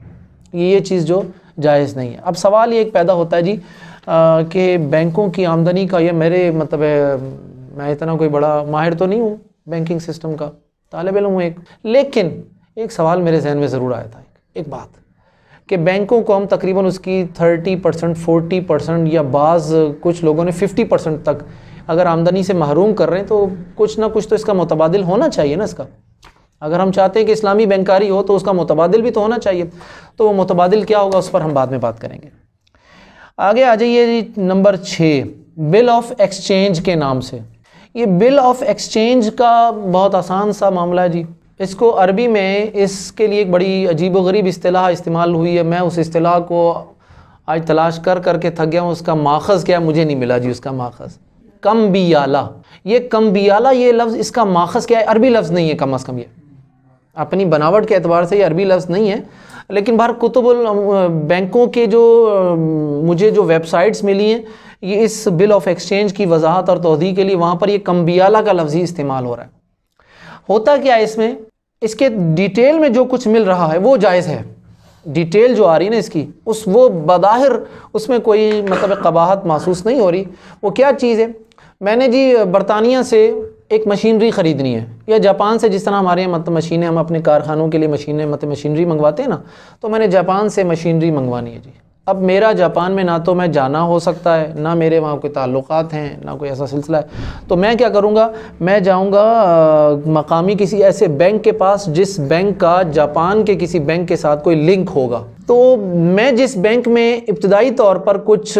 Speaker 2: ये चीज़ जो जायज़ नहीं है। अब सवाल ये एक पैदा होता है जी कि बैंकों की आमदनी का, ये मेरे मतलब मैं इतना कोई बड़ा माहिर तो नहीं हूँ बैंकिंग सिस्टम का, तालिब इल्म हूँ एक, लेकिन एक सवाल मेरे जहन में ज़रूर आया था, एक बात कि बैंकों को हम तकरीबन उसकी 30%, 40% या बाज़ कुछ लोगों ने 50% तक अगर आमदनी से महरूम कर रहे हैं तो कुछ ना कुछ तो इसका मुतबादिल होना चाहिए ना इसका। अगर हम चाहते हैं कि इस्लामी बैंकारी हो तो उसका मुतबादिल भी तो होना चाहिए। तो वो मुतबादिल क्या होगा उस पर हम बाद में बात करेंगे। आगे आ जाइए जी नंबर 6, बिल ऑफ एक्सचेंज के नाम से। ये बिल ऑफ एक्सचेंज का बहुत आसान सा मामला है जी। इसको अरबी में इसके लिए एक बड़ी अजीबोगरीब इस्तिलाह इस्तेमाल हुई है। मैं उस इस्तिलाह को आज तलाश कर करके थक गया हूँ, उसका माखज़ क्या मुझे नहीं मिला जी। उसका माखज़ कम्बियाला, ये कम्बियाला ये लफ्ज़ इसका माखज़ क्या है? अरबी लफ्ज़ नहीं है कम अज़ कम, ये अपनी बनावट के एतबार से ये अरबी लफ्ज़ नहीं है। लेकिन बाहर कुतुबुल बैंकों के जो मुझे जो वेबसाइट्स मिली हैं ये इस बिल ऑफ एक्सचेंज की वजाहत और तौज़ीह के लिए वहाँ पर ये कम्बियाला का लफ्ज़ ही इस्तेमाल हो रहा है। होता क्या है इसमें, इसके डिटेल में जो कुछ मिल रहा है वो जायज़ है। डिटेल जो आ रही है ना इसकी वो बज़ाहिर उसमें कोई मतलब कबाहत महसूस नहीं हो रही। वो क्या चीज़ है, मैंने जी बरतानिया से एक मशीनरी ख़रीदनी है, या जापान से, जिस तरह हमारे यहाँ मतलब मशीनें हम अपने कारखानों के लिए मशीनरी मंगवाते हैं ना, तो मैंने जापान से मशीनरी मंगवानी है जी। अब मेरा जापान में ना तो मैं जाना हो सकता है, ना मेरे वहाँ कोई ताल्लुक़ात हैं, ना कोई ऐसा सिलसिला है। तो मैं क्या करूँगा, मैं जाऊँगा मकामी किसी ऐसे बैंक के पास जिस बैंक का जापान के किसी बैंक के साथ कोई लिंक होगा। तो मैं जिस बैंक में इब्तदाई तौर पर कुछ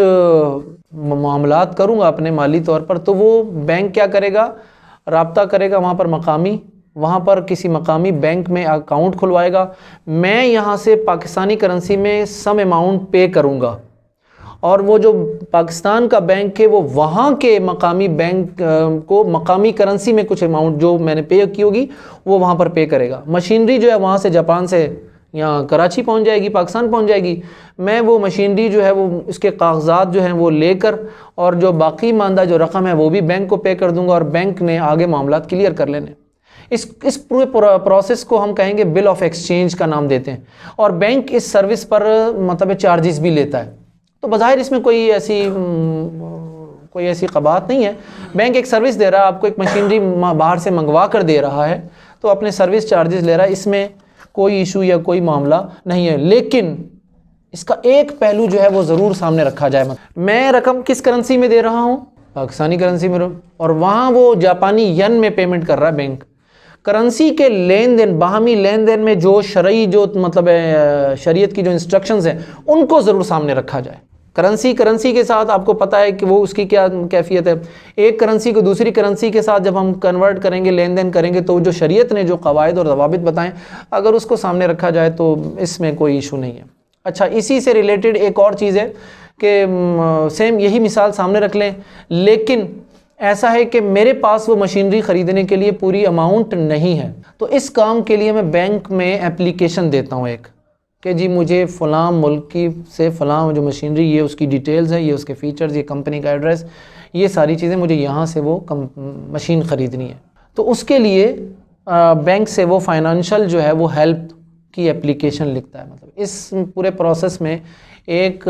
Speaker 2: मामलात करूँगा अपने माली तौर पर, तो वो बैंक क्या करेगा, राब्ता करेगा वहाँ पर मकामी, वहाँ पर किसी मकामी बैंक में अकाउंट खुलवाएगा। मैं यहाँ से पाकिस्तानी करेंसी में सम अमाउंट पे करूँगा और वो जो पाकिस्तान का बैंक है वो वहाँ के मकामी बैंक को मकामी करेंसी में कुछ अमाउंट जो मैंने पे की होगी वो वहाँ पर पे करेगा। मशीनरी जो है वहाँ से जापान से यहाँ कराची पहुँच जाएगी, पाकिस्तान पहुँच जाएगी। मैं वो मशीनरी जो है वो इसके कागजात जो हैं वो लेकर और जो बाकी मानदा जो रकम है वो भी बैंक को पे कर दूँगा और बैंक ने आगे मामलात क्लियर कर लेने। इस पूरे प्रोसेस को हम कहेंगे बिल ऑफ एक्सचेंज का नाम देते हैं। और बैंक इस सर्विस पर मतलब चार्जेस भी लेता है। तो बज़ाहिर इसमें कोई ऐसी कबात नहीं है। बैंक एक सर्विस दे रहा है, आपको एक मशीनरी बाहर से मंगवा कर दे रहा है तो अपने सर्विस चार्जेस ले रहा है, इसमें कोई इशू या कोई मामला नहीं है। लेकिन इसका एक पहलू जो है वो ज़रूर सामने रखा जाए। मैं रकम किस करेंसी में दे रहा हूँ, पाकिस्तानी करेंसी में, और वहाँ वो जापानी यन में पेमेंट कर रहा है बैंक। करेंसी के लेन देन, बाहमी लेन देन में जो शरई जो मतलब शरीयत की जो इंस्ट्रक्शंस हैं उनको ज़रूर सामने रखा जाए। करेंसी के साथ आपको पता है कि वो उसकी क्या कैफियत है। एक करेंसी को दूसरी करेंसी के साथ जब हम कन्वर्ट करेंगे, लेन देन करेंगे, तो जो शरीयत ने जो कवायद और ज़वाबित बताएं अगर उसको सामने रखा जाए तो इसमें कोई इशू नहीं है। अच्छा, इसी से रिलेटेड एक और चीज़ है कि सेम यही मिसाल सामने रख लें, लेकिन ऐसा है कि मेरे पास वो मशीनरी ख़रीदने के लिए पूरी अमाउंट नहीं है, तो इस काम के लिए मैं बैंक में एप्लीकेशन देता हूँ एक कि जी मुझे फ़लाँ मुल्क की से फ़लाँ जो मशीनरी, ये उसकी डिटेल्स है, ये उसके फ़ीचर्स, ये कंपनी का एड्रेस, ये सारी चीज़ें मुझे यहाँ से वो मशीन ख़रीदनी है। तो उसके लिए बैंक से वो फाइनेंशियल जो है वो हेल्प की एप्लीकेशन लिखता है। मतलब इस पूरे प्रोसेस में एक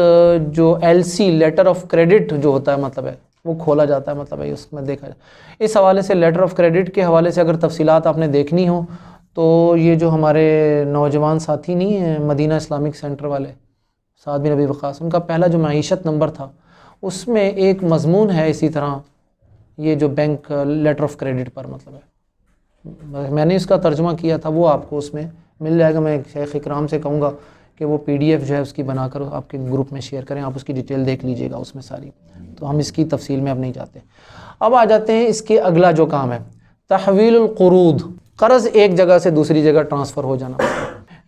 Speaker 2: जो LC लेटर ऑफ क्रेडिट जो होता है मतलब है वो खोला जाता है। मतलब है उसमें देखा जाए इस हवाले से, लेटर ऑफ क्रेडिट के हवाले से अगर तफसीलात आपने देखनी हो तो ये जो हमारे नौजवान साथी नहीं हैं मदीना इस्लामिक सेंटर वाले साद बिन अबी वक़ास, उनका पहला जो माईशत नंबर था उसमें एक मज़मून है इसी तरह, ये जो बैंक लेटर ऑफ क्रेडिट पर मतलब है, मैंने इसका तर्जुमा किया था, वो आपको उसमें मिल जाएगा। मैं शेख इकराम से कहूँगा कि वो PDF जो है उसकी बनाकर आपके ग्रुप में शेयर करें, आप उसकी डिटेल देख लीजिएगा उसमें सारी। तो हम इसकी तफसील में अब नहीं जाते। अब आ जाते हैं इसके अगला जो काम है, तहवीलुल क़ुरूद, कर्ज़ एक जगह से दूसरी जगह ट्रांसफ़र हो जाना।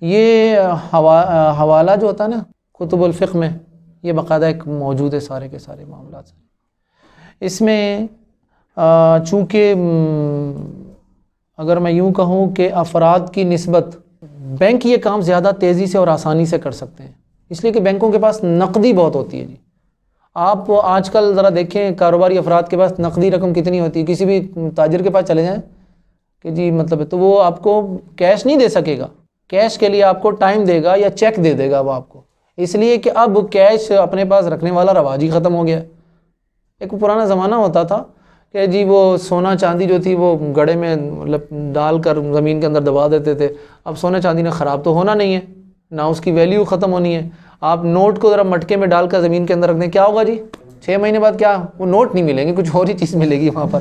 Speaker 2: ये हवाला जो होता है ना कुतुबुल फ़िक़्ह में, ये बाकायदा एक मौजूद है सारे के सारे मामला। इसमें चूँकि अगर मैं यूँ कहूँ कि अफराद की निस्बत बैंक ये काम ज़्यादा तेज़ी से और आसानी से कर सकते हैं, इसलिए कि बैंकों के पास नकदी बहुत होती है जी। आप आजकल ज़रा देखें कारोबारी अफराद के पास नकदी रकम कितनी होती है। किसी भी ताजिर के पास चले जाएं कि जी मतलब है, तो वो आपको कैश नहीं दे सकेगा, कैश के लिए आपको टाइम देगा या चेक दे देगा वो आपको, इसलिए कि अब कैश अपने पास रखने वाला रवाज ही ख़त्म हो गया। एक पुराना ज़माना होता था कि जी वो सोना चांदी जो थी वो गड़े में मतलब डाल कर ज़मीन के अंदर दबा देते थे। अब सोना चांदी ने ख़राब तो होना नहीं है, ना उसकी वैल्यू ख़त्म होनी है। आप नोट को ज़रा मटके में डालकर ज़मीन के अंदर रख दें, क्या होगा जी, 6 महीने बाद क्या, वो नोट नहीं मिलेंगे, कुछ और ही चीज़ मिलेगी वहाँ पर।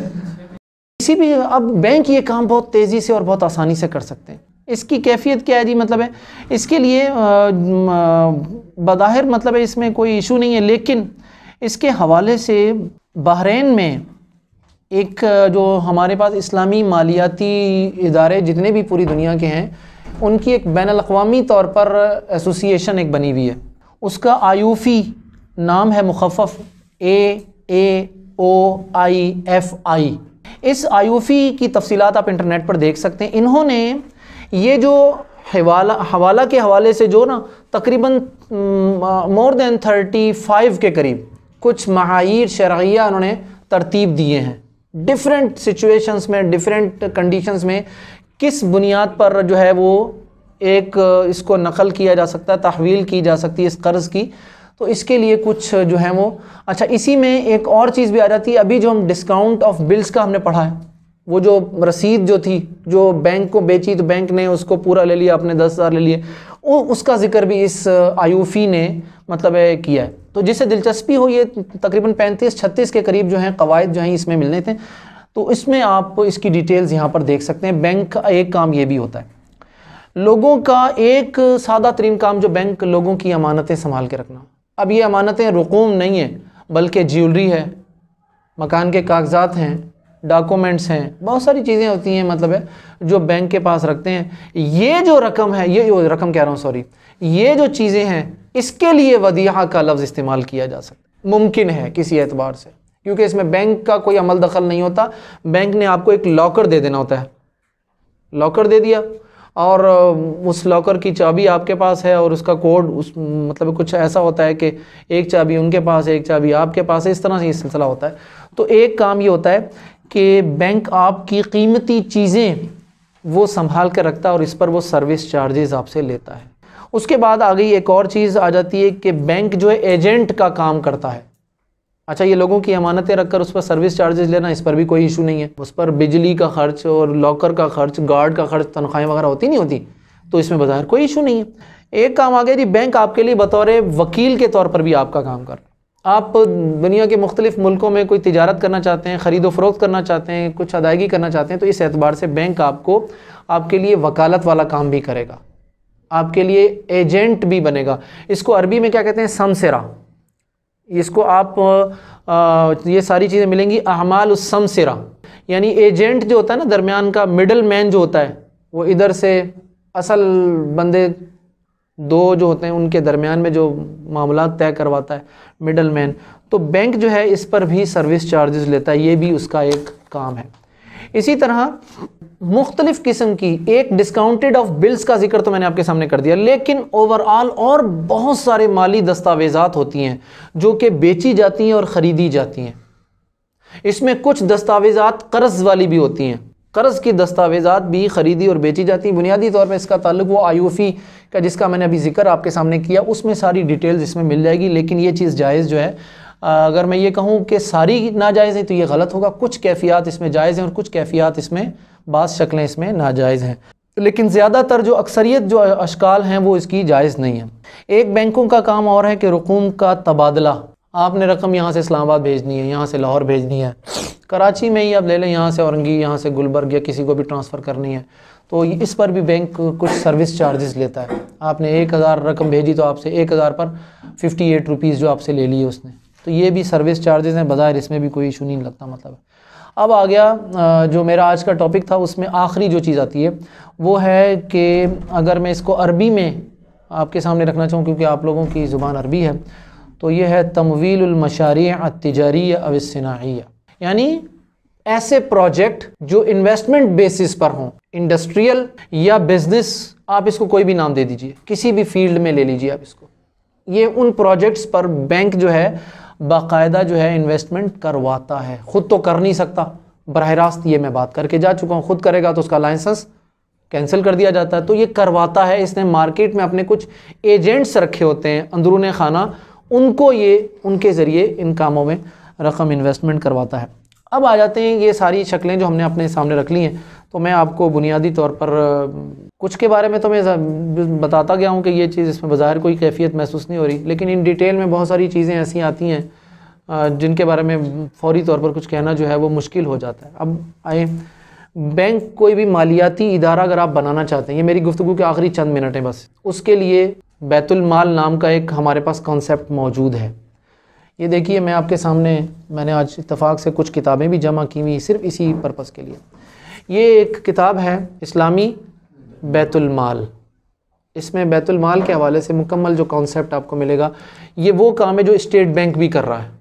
Speaker 2: किसी भी अब बैंक ये काम बहुत तेज़ी से और बहुत आसानी से कर सकते हैं। इसकी कैफियत क्या है जी, मतलब है इसके लिए बज़ाहिर मतलब है इसमें कोई इशू नहीं है, लेकिन इसके हवाले से बहरीन में एक जो हमारे पास इस्लामी मालियाती इदारे जितने भी पूरी दुनिया के हैं, उनकी एक बैनुल-अक़वामी तौर पर एसोसिएशन एक बनी हुई है, उसका आयूफ़ी नाम है, मुख़फ़्फ़फ़ AAOIFI। इस आयूफ़ी की तफसीलात आप इंटरनेट पर देख सकते हैं। इन्होंने ये जो हवाला के हवाले से जो ना तकरीबन मोर देन 35 के करीब कुछ महायीर शरइया उन्होंने तरतीब दिए हैं। डिफरेंट सिचुएशंस में, डिफरेंट कंडीशंस में किस बुनियाद पर जो है वो एक इसको नकल किया जा सकता है, तहवील की जा सकती है इस कर्ज़ की, तो इसके लिए कुछ जो है वो अच्छा। इसी में एक और चीज़ भी आ जाती है, अभी जो हम डिस्काउंट ऑफ बिल्स का हमने पढ़ा है, वो जो रसीद जो थी जो बैंक को बेची तो बैंक ने उसको पूरा ले लिया, अपने 10,000 ले लिए, वो उसका जिक्र भी इस आयूफ़ी ने मतलब है किया है। तो जिसे दिलचस्पी हो, ये तकरीबन 35-36 के करीब जो हैं कवायद जो हैं इसमें मिलने थे, तो इसमें आप इसकी डिटेल्स यहाँ पर देख सकते हैं। बैंक का एक काम ये भी होता है, लोगों का एक सादा तरीन काम जो बैंक लोगों की अमानतें संभाल के रखना। अब ये अमानतें रुकूम नहीं है, बल्कि ज्वेलरी है, मकान के कागजात हैं, डॉक्यूमेंट्स हैं, बहुत सारी चीज़ें होती हैं मतलब है जो बैंक के पास रखते हैं। ये जो रकम है, ये रकम कह रहा हूँ सॉरी, ये जो चीज़ें हैं इसके लिए वदीआ का लफ्ज़ इस्तेमाल किया जा सकता, मुमकिन है किसी एतबार से, क्योंकि इसमें बैंक का कोई अमल दखल नहीं होता। बैंक ने आपको एक लॉकर दे देना होता है, लॉकर दे दिया और उस लॉकर की चाबी आपके पास है और उसका कोड उस मतलब कुछ ऐसा होता है कि एक चाबी उनके पास है, एक चाबी आपके पास है, इस तरह से ये सिलसिला होता है। तो एक काम ये होता है कि बैंक आपकी कीमती चीज़ें वो संभाल कर रखता है और इस पर वो सर्विस चार्जेस आपसे लेता है। उसके बाद आ गई एक और चीज़ आ जाती है कि बैंक जो है एजेंट का काम करता है। अच्छा, ये लोगों की अमानतें रखकर उस पर सर्विस चार्जेस लेना, इस पर भी कोई इशू नहीं है। उस पर बिजली का खर्च और लॉकर का खर्च, गार्ड का खर्च, तनख्वाहें वगैरह होती नहीं होती, तो इसमें बाहर कोई इशू नहीं है। एक काम आ गया जी, बैंक आपके लिए बतौर वकील के तौर पर भी आपका काम कर, आप दुनिया के मुख्तलिफ मुल्कों में कोई तिजारत करना चाहते हैं, ख़रीदो फ़रोख्त करना चाहते हैं, कुछ अदायगी करना चाहते हैं, तो इस एतबार से बैंक आपको आपके लिए वकालत वाला काम भी करेगा, आपके लिए एजेंट भी बनेगा। इसको अरबी में क्या कहते हैं, समसिरा। इसको आप ये सारी चीज़ें मिलेंगी अहमाल उस समसिरा, यानी एजेंट जो होता है ना, दरमियान का मिडल मैन जो होता है, वो इधर से असल बंदे दो जो होते हैं उनके दरमियान में जो मामलात तय करवाता है, मिडल मैन। तो बैंक जो है इस पर भी सर्विस चार्जेस लेता है, ये भी उसका एक काम है। इसी तरह मुख्तलिफ किस्म की, एक डिस्काउंटेड ऑफ बिल्स का जिक्र तो मैंने आपके सामने कर दिया, लेकिन ओवरऑल और बहुत सारे माली दस्तावेज़ात होती हैं जो कि बेची जाती हैं और ख़रीदी जाती हैं। इसमें कुछ दस्तावेज़ात कर्ज़ वाली भी होती हैं, कर्ज़ की दस्तावेज़ात भी ख़रीदी और बेची जाती हैं। बुनियादी तौर पर इसका ताल्लुक वो आयूफ़ी का जिसका मैंने अभी जिक्र आपके सामने किया, उसमें सारी डिटेल्स इसमें मिल जाएगी। लेकिन ये चीज़ जायज़ जो है, अगर मैं ये कहूँ कि सारी नाजायज़ है तो ये गलत होगा। कुछ कैफ़ियत इसमें जायज़ हैं और कुछ कैफ़ियत इसमें, बाज़ शक्लें इसमें नाजायज़ हैं, लेकिन ज़्यादातर जो अक्सरियत जो अशकाल हैं वो इसकी जायज़ नहीं है। एक बैंकों का काम और है कि रकूम का तबादला, आपने रकम यहाँ से इस्लामाबाद भेजनी है, यहाँ से लाहौर भेजनी है, कराची में ही आप ले लें, यहाँ से औरंगी, यहाँ से गुलबर्ग या किसी को भी ट्रांसफ़र करनी है, तो इस पर भी बैंक कुछ सर्विस चार्जेस लेता है। आपने 1000 रकम भेजी तो आपसे 1000 पर 58 रुपीज़ जो आपसे ले लिए उसने, तो ये भी सर्विस चार्जेस हैं। बज़ाहिर इसमें भी कोई इशू नहीं लगता। मतलब अब आ गया जो मेरा आज का टॉपिक था, उसमें आखिरी जो चीज़ आती है वो है कि अगर मैं इसको अरबी में आपके सामने रखना चाहूँ, क्योंकि आप लोगों की ज़ुबान अरबी है, तो ये है तमवीलुल मशारी' अत-तिजारिया अव सिनाइया, यानी ऐसे प्रोजेक्ट जो इन्वेस्टमेंट बेसिस पर हों, इंडस्ट्रियल या बिजनेस, आप इसको कोई भी नाम दे दीजिए, किसी भी फील्ड में ले लीजिए आप इसको, ये उन प्रोजेक्ट्स पर बैंक जो है बाकायदा जो है इन्वेस्टमेंट करवाता है। ख़ुद तो कर नहीं सकता बरह रास्त, ये मैं बात करके जा चुका हूँ, ख़ुद करेगा तो उसका लाइसेंस कैंसिल कर दिया जाता है, तो ये करवाता है। इसने मार्केट में अपने कुछ एजेंट्स रखे होते हैं अंदरूने खाना, उनको ये उनके ज़रिए इन कामों में रकम इन्वेस्टमेंट करवाता है। अब आ जाते हैं ये सारी शक्लें जो हमने अपने सामने रख ली हैं, तो मैं आपको बुनियादी तौर पर कुछ के बारे में तो मैं बताता गया हूँ कि ये चीज़, इसमें बाज़ाहिर कोई कैफियत महसूस नहीं हो रही, लेकिन इन डिटेल में बहुत सारी चीज़ें ऐसी आती हैं जिनके बारे में फौरी तौर पर कुछ कहना जो है वो मुश्किल हो जाता है। अब आए, बैंक कोई भी मालियाती इदारा अगर आप बनाना चाहते हैं, ये मेरी गुफ्तगू के आखिरी चंद मिनट हैं बस, उसके लिए बैतुल माल नाम का एक हमारे पास कॉन्सेप्ट मौजूद है। ये देखिए मैं आपके सामने, मैंने आज इत्तफाक से कुछ किताबें भी जमा की हुई सिर्फ इसी पर्पज़ के लिए। ये एक किताब है इस्लामी बैतुल माल। इसमें बैतुल माल के हवाले से मुकम्मल जो कॉन्सेप्ट आपको मिलेगा, ये वो काम है जो स्टेट बैंक भी कर रहा है।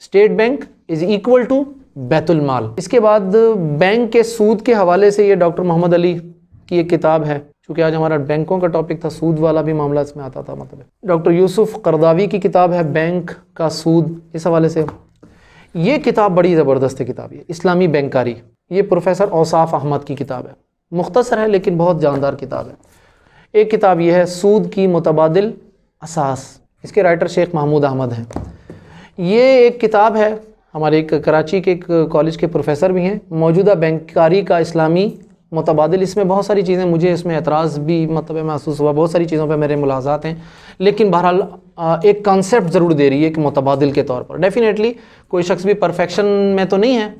Speaker 2: State bank is equal to बैतुल माल। इसके बाद बैंक के सूद के हवाले से ये डॉक्टर मोहम्मद अली की एक किताब है, क्योंकि आज हमारा बैंकों का टॉपिक था, सूद वाला भी मामला इसमें आता था। मतलब डॉक्टर यूसुफ करदावी की किताब है बैंक का सूद, इस हवाले से ये किताब बड़ी ज़बरदस्त किताब है, इस्लामी बैंकारी। ये प्रोफेसर औसाफ अहमद की किताब है, मुख्तसर है लेकिन बहुत जानदार किताब है। एक किताब यह है सूद की मुतबादिल असास, इसके राइटर शेख महमूद अहमद हैं। ये एक किताब है, हमारे एक कराची के एक कॉलेज के प्रोफेसर भी हैं, मौजूदा बैंकारी का इस्लामी मुतबादिल। इसमें बहुत सारी चीज़ें, मुझे इसमें एतराज़ भी मतलब महसूस हुआ, बहुत सारी चीज़ों पे मेरे मुलाज़ात हैं, लेकिन बहरहाल एक कॉन्सेप्ट ज़रूर दे रही है कि मुतबादिल के तौर पर। डेफिनेटली कोई शख्स भी परफेक्शन में तो नहीं है,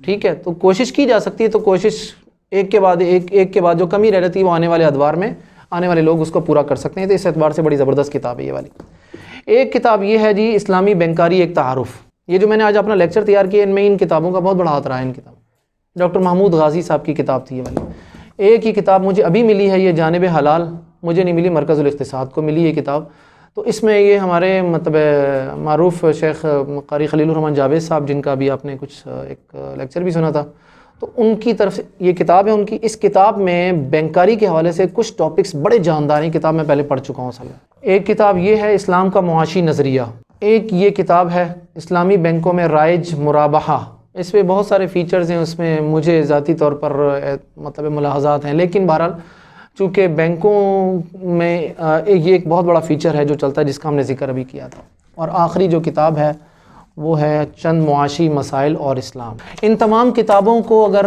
Speaker 2: ठीक है, तो कोशिश की जा सकती है। तो कोशिश एक के बाद जो कमी रह जाती है वो आने वाले अदवार में आने वाले लोग उसको पूरा कर सकते हैं। तो इस एतबार से बड़ी ज़बरदस्त किताब है ये वाली। एक किताब ये है जी इस्लामी बैंकारी एक तारुफ़। ये जो मैंने आज अपना लेक्चर तैयार किया, इनमें इन किताबों का बहुत बड़ा हाथ रहा है। इन किताब डॉक्टर महमूद गाजी साहब की किताब थी ये वाली। एक ही किताब मुझे अभी मिली है, ये जानिब हलाल, मुझे नहीं मिली, मरकज़ुल इक़्तिसाद को मिली ये किताब। तो इसमें ये हमारे मतलब मारूफ़ शेख क़ारी खलीलुर रहमान जावेद साहब, जिनका भी आपने कुछ एक लेक्चर भी सुना था, तो उनकी तरफ से ये किताब है उनकी। इस किताब में बैंकारी के हवाले से कुछ टॉपिक्स बड़े जानदार हैं। किताब मैं पहले पढ़ चुका हूँ असल में। एक किताब ये है इस्लाम का मुआशी नज़रिया। एक ये किताब है इस्लामी बैंकों में राइज मुराबहा। इस पर बहुत सारे फ़ीचर्स हैं, उसमें मुझे ज़ाती तौर पर मतलब मुलाहज़ात हैं, लेकिन बहरहाल चूँकि बैंकों में ये एक बहुत बड़ा फ़ीचर है जो चलता है, जिसका हमने ज़िक्र अभी किया था। और आखिरी जो किताब है वो है चंद मुआशी मसाइल और इस्लाम। इन तमाम किताबों को अगर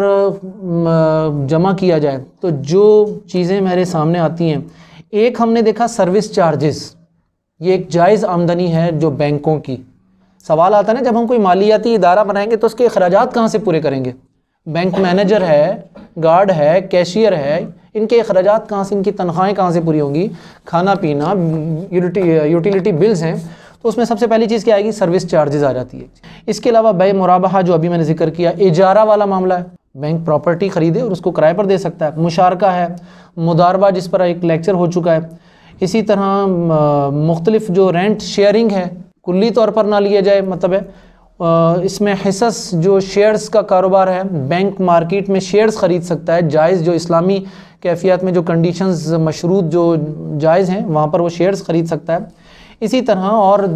Speaker 2: जमा किया जाए तो जो चीज़ें मेरे सामने आती हैं, एक हमने देखा सर्विस चार्जेस, ये एक जायज़ आमदनी है जो बैंकों की। सवाल आता है ना, जब हम कोई मालियाती इदारा बनाएंगे तो उसके अखराजात कहाँ से पूरे करेंगे? बैंक मैनेजर है, गार्ड है, कैशियर है, इनके अखराजात कहाँ से, इनकी तनख्वाहें कहाँ से पूरी होंगी? खाना पीना, यूटिलिटी बिल्स हैं, तो उसमें सबसे पहली चीज़ क्या आएगी? सर्विस चार्जेस आ जाती है। इसके अलावा बे मुराबहा जो अभी मैंने जिक्र किया, इजारा वाला मामला है, बैंक प्रॉपर्टी ख़रीदे और उसको किराए पर दे सकता है। मुशारका है, मुदारबा जिस पर एक लेक्चर हो चुका है। इसी तरह मुख्तलिफ जो रेंट शेयरिंग है, कुल्ली तौर पर ना लिया जाए, मतलब है इसमें हिस्स जो शेयर्स का कारोबार है, बैंक मार्केट में शेयर्स ख़रीद सकता है, जायज़ जो इस्लामी कैफियत में जो कंडीशंस मशरूत जो जायज़ हैं वहाँ पर वो शेयर्स ख़रीद सकता है। इसी तरह और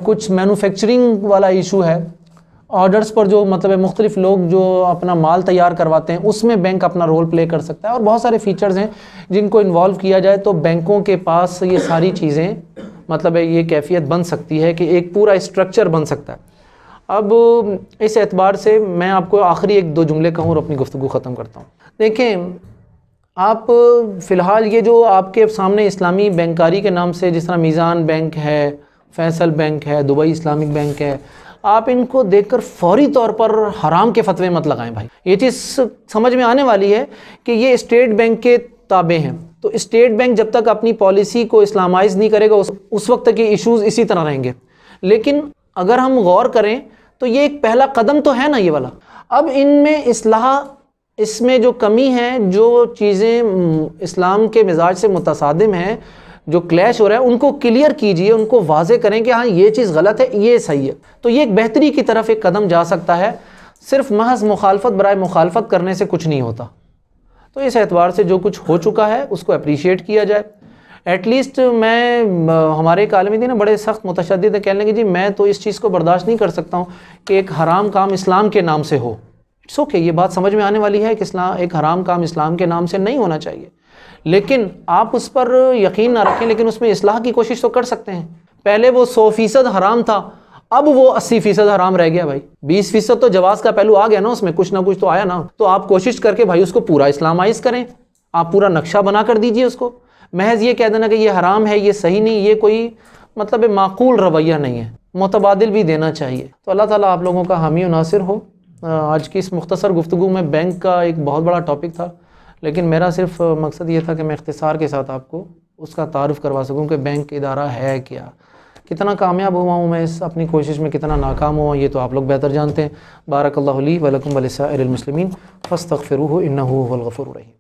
Speaker 2: कुछ मैन्युफैक्चरिंग वाला इशू है, ऑर्डर्स पर जो मतलब मुख्तलिफ लोग जो अपना माल तैयार करवाते हैं उसमें बैंक अपना रोल प्ले कर सकता है। और बहुत सारे फीचर्स हैं जिनको इन्वॉल्व किया जाए तो बैंकों के पास ये सारी चीज़ें मतलब ये कैफियत बन सकती है कि एक पूरा स्ट्रक्चर बन सकता है। अब इस एतबार से मैं आपको आखिरी एक दो जुमले कहूँ और अपनी गुफ्तगू ख़त्म करता हूँ। देखें, आप फ़िलहाल ये जो आपके सामने इस्लामी बैंकारी के नाम से, जिस तरह मीज़ान बैंक है, फैसल बैंक है, दुबई इस्लामिक बैंक है, आप इनको देखकर फौरी तौर पर हराम के फतवे मत लगाएं भाई। ये चीज़ समझ में आने वाली है कि ये स्टेट बैंक के ताबे हैं, तो स्टेट बैंक जब तक अपनी पॉलिसी को इस्लामाइज़ नहीं करेगा उस वक्त तक ये इश्यूज़ इसी तरह रहेंगे। लेकिन अगर हम गौर करें तो ये एक पहला कदम तो है ना ये वाला। अब इनमें इस्लाह, इसमें जो कमी है, जो चीज़ें इस्लाम के मिजाज से मुतसादिम हैं, जो क्लैश हो रहा है, उनको क्लियर कीजिए, उनको वाजे करें कि हाँ ये चीज़ गलत है, ये सही है। तो ये एक बेहतरी की तरफ एक कदम जा सकता है। सिर्फ महज मुखालफत बराए मुखालफत करने से कुछ नहीं होता। तो इस एतबार से जो कुछ हो चुका है उसको अप्रीशिएट किया जाए। एटलीस्ट मैं हमारे एक आलिम दीन बड़े सख्त मुतशद्दिद कहने लगे जी मैं तो इस चीज़ को बर्दाश्त नहीं कर सकता हूँ कि एक हराम काम इस्लाम के नाम से हो। इट्स ओके, ये बात समझ में आने वाली है कि इस्लाम एक हराम काम इस्लाम के नाम से नहीं होना चाहिए, लेकिन आप उस पर यकीन ना रखें, लेकिन उसमें इस्लाह की कोशिश तो कर सकते हैं। पहले वो 100% हराम था, अब वो 80% हराम रह गया भाई। 20% तो जवाज का पहलू आ गया ना, उसमें कुछ ना कुछ तो आया ना। तो आप कोशिश करके भाई उसको पूरा इस्लामाइज करें, आप पूरा नक्शा बना कर दीजिए उसको। महज ये कह देना कि ये हराम है, ये सही नहीं, ये कोई मतलब माकूल रवैया नहीं है। मुतबादिल भी देना चाहिए। तो अल्लाह ताला आप लोगों का हामी और नासिर हो। आज की इस मुख्तसर गुफ्तगू में बैंक का एक बहुत बड़ा टॉपिक था, लेकिन मेरा सिर्फ मकसद ये था कि मैं इख्तिसार के साथ आपको उसका तारुफ़ करवा सकूं कि बैंक इदारा है क्या। कितना कामयाब हुआ हूँ मैं इस अपनी कोशिश में, कितना नाकाम हुआ ये तो आप लोग बेहतर जानते हैं। बारकल्लाहु ली व लकुम व लिसाइरिल मुस्लिमीन फस्तगफिरूहु इन्नहु हुवल गफूरुर रहीम।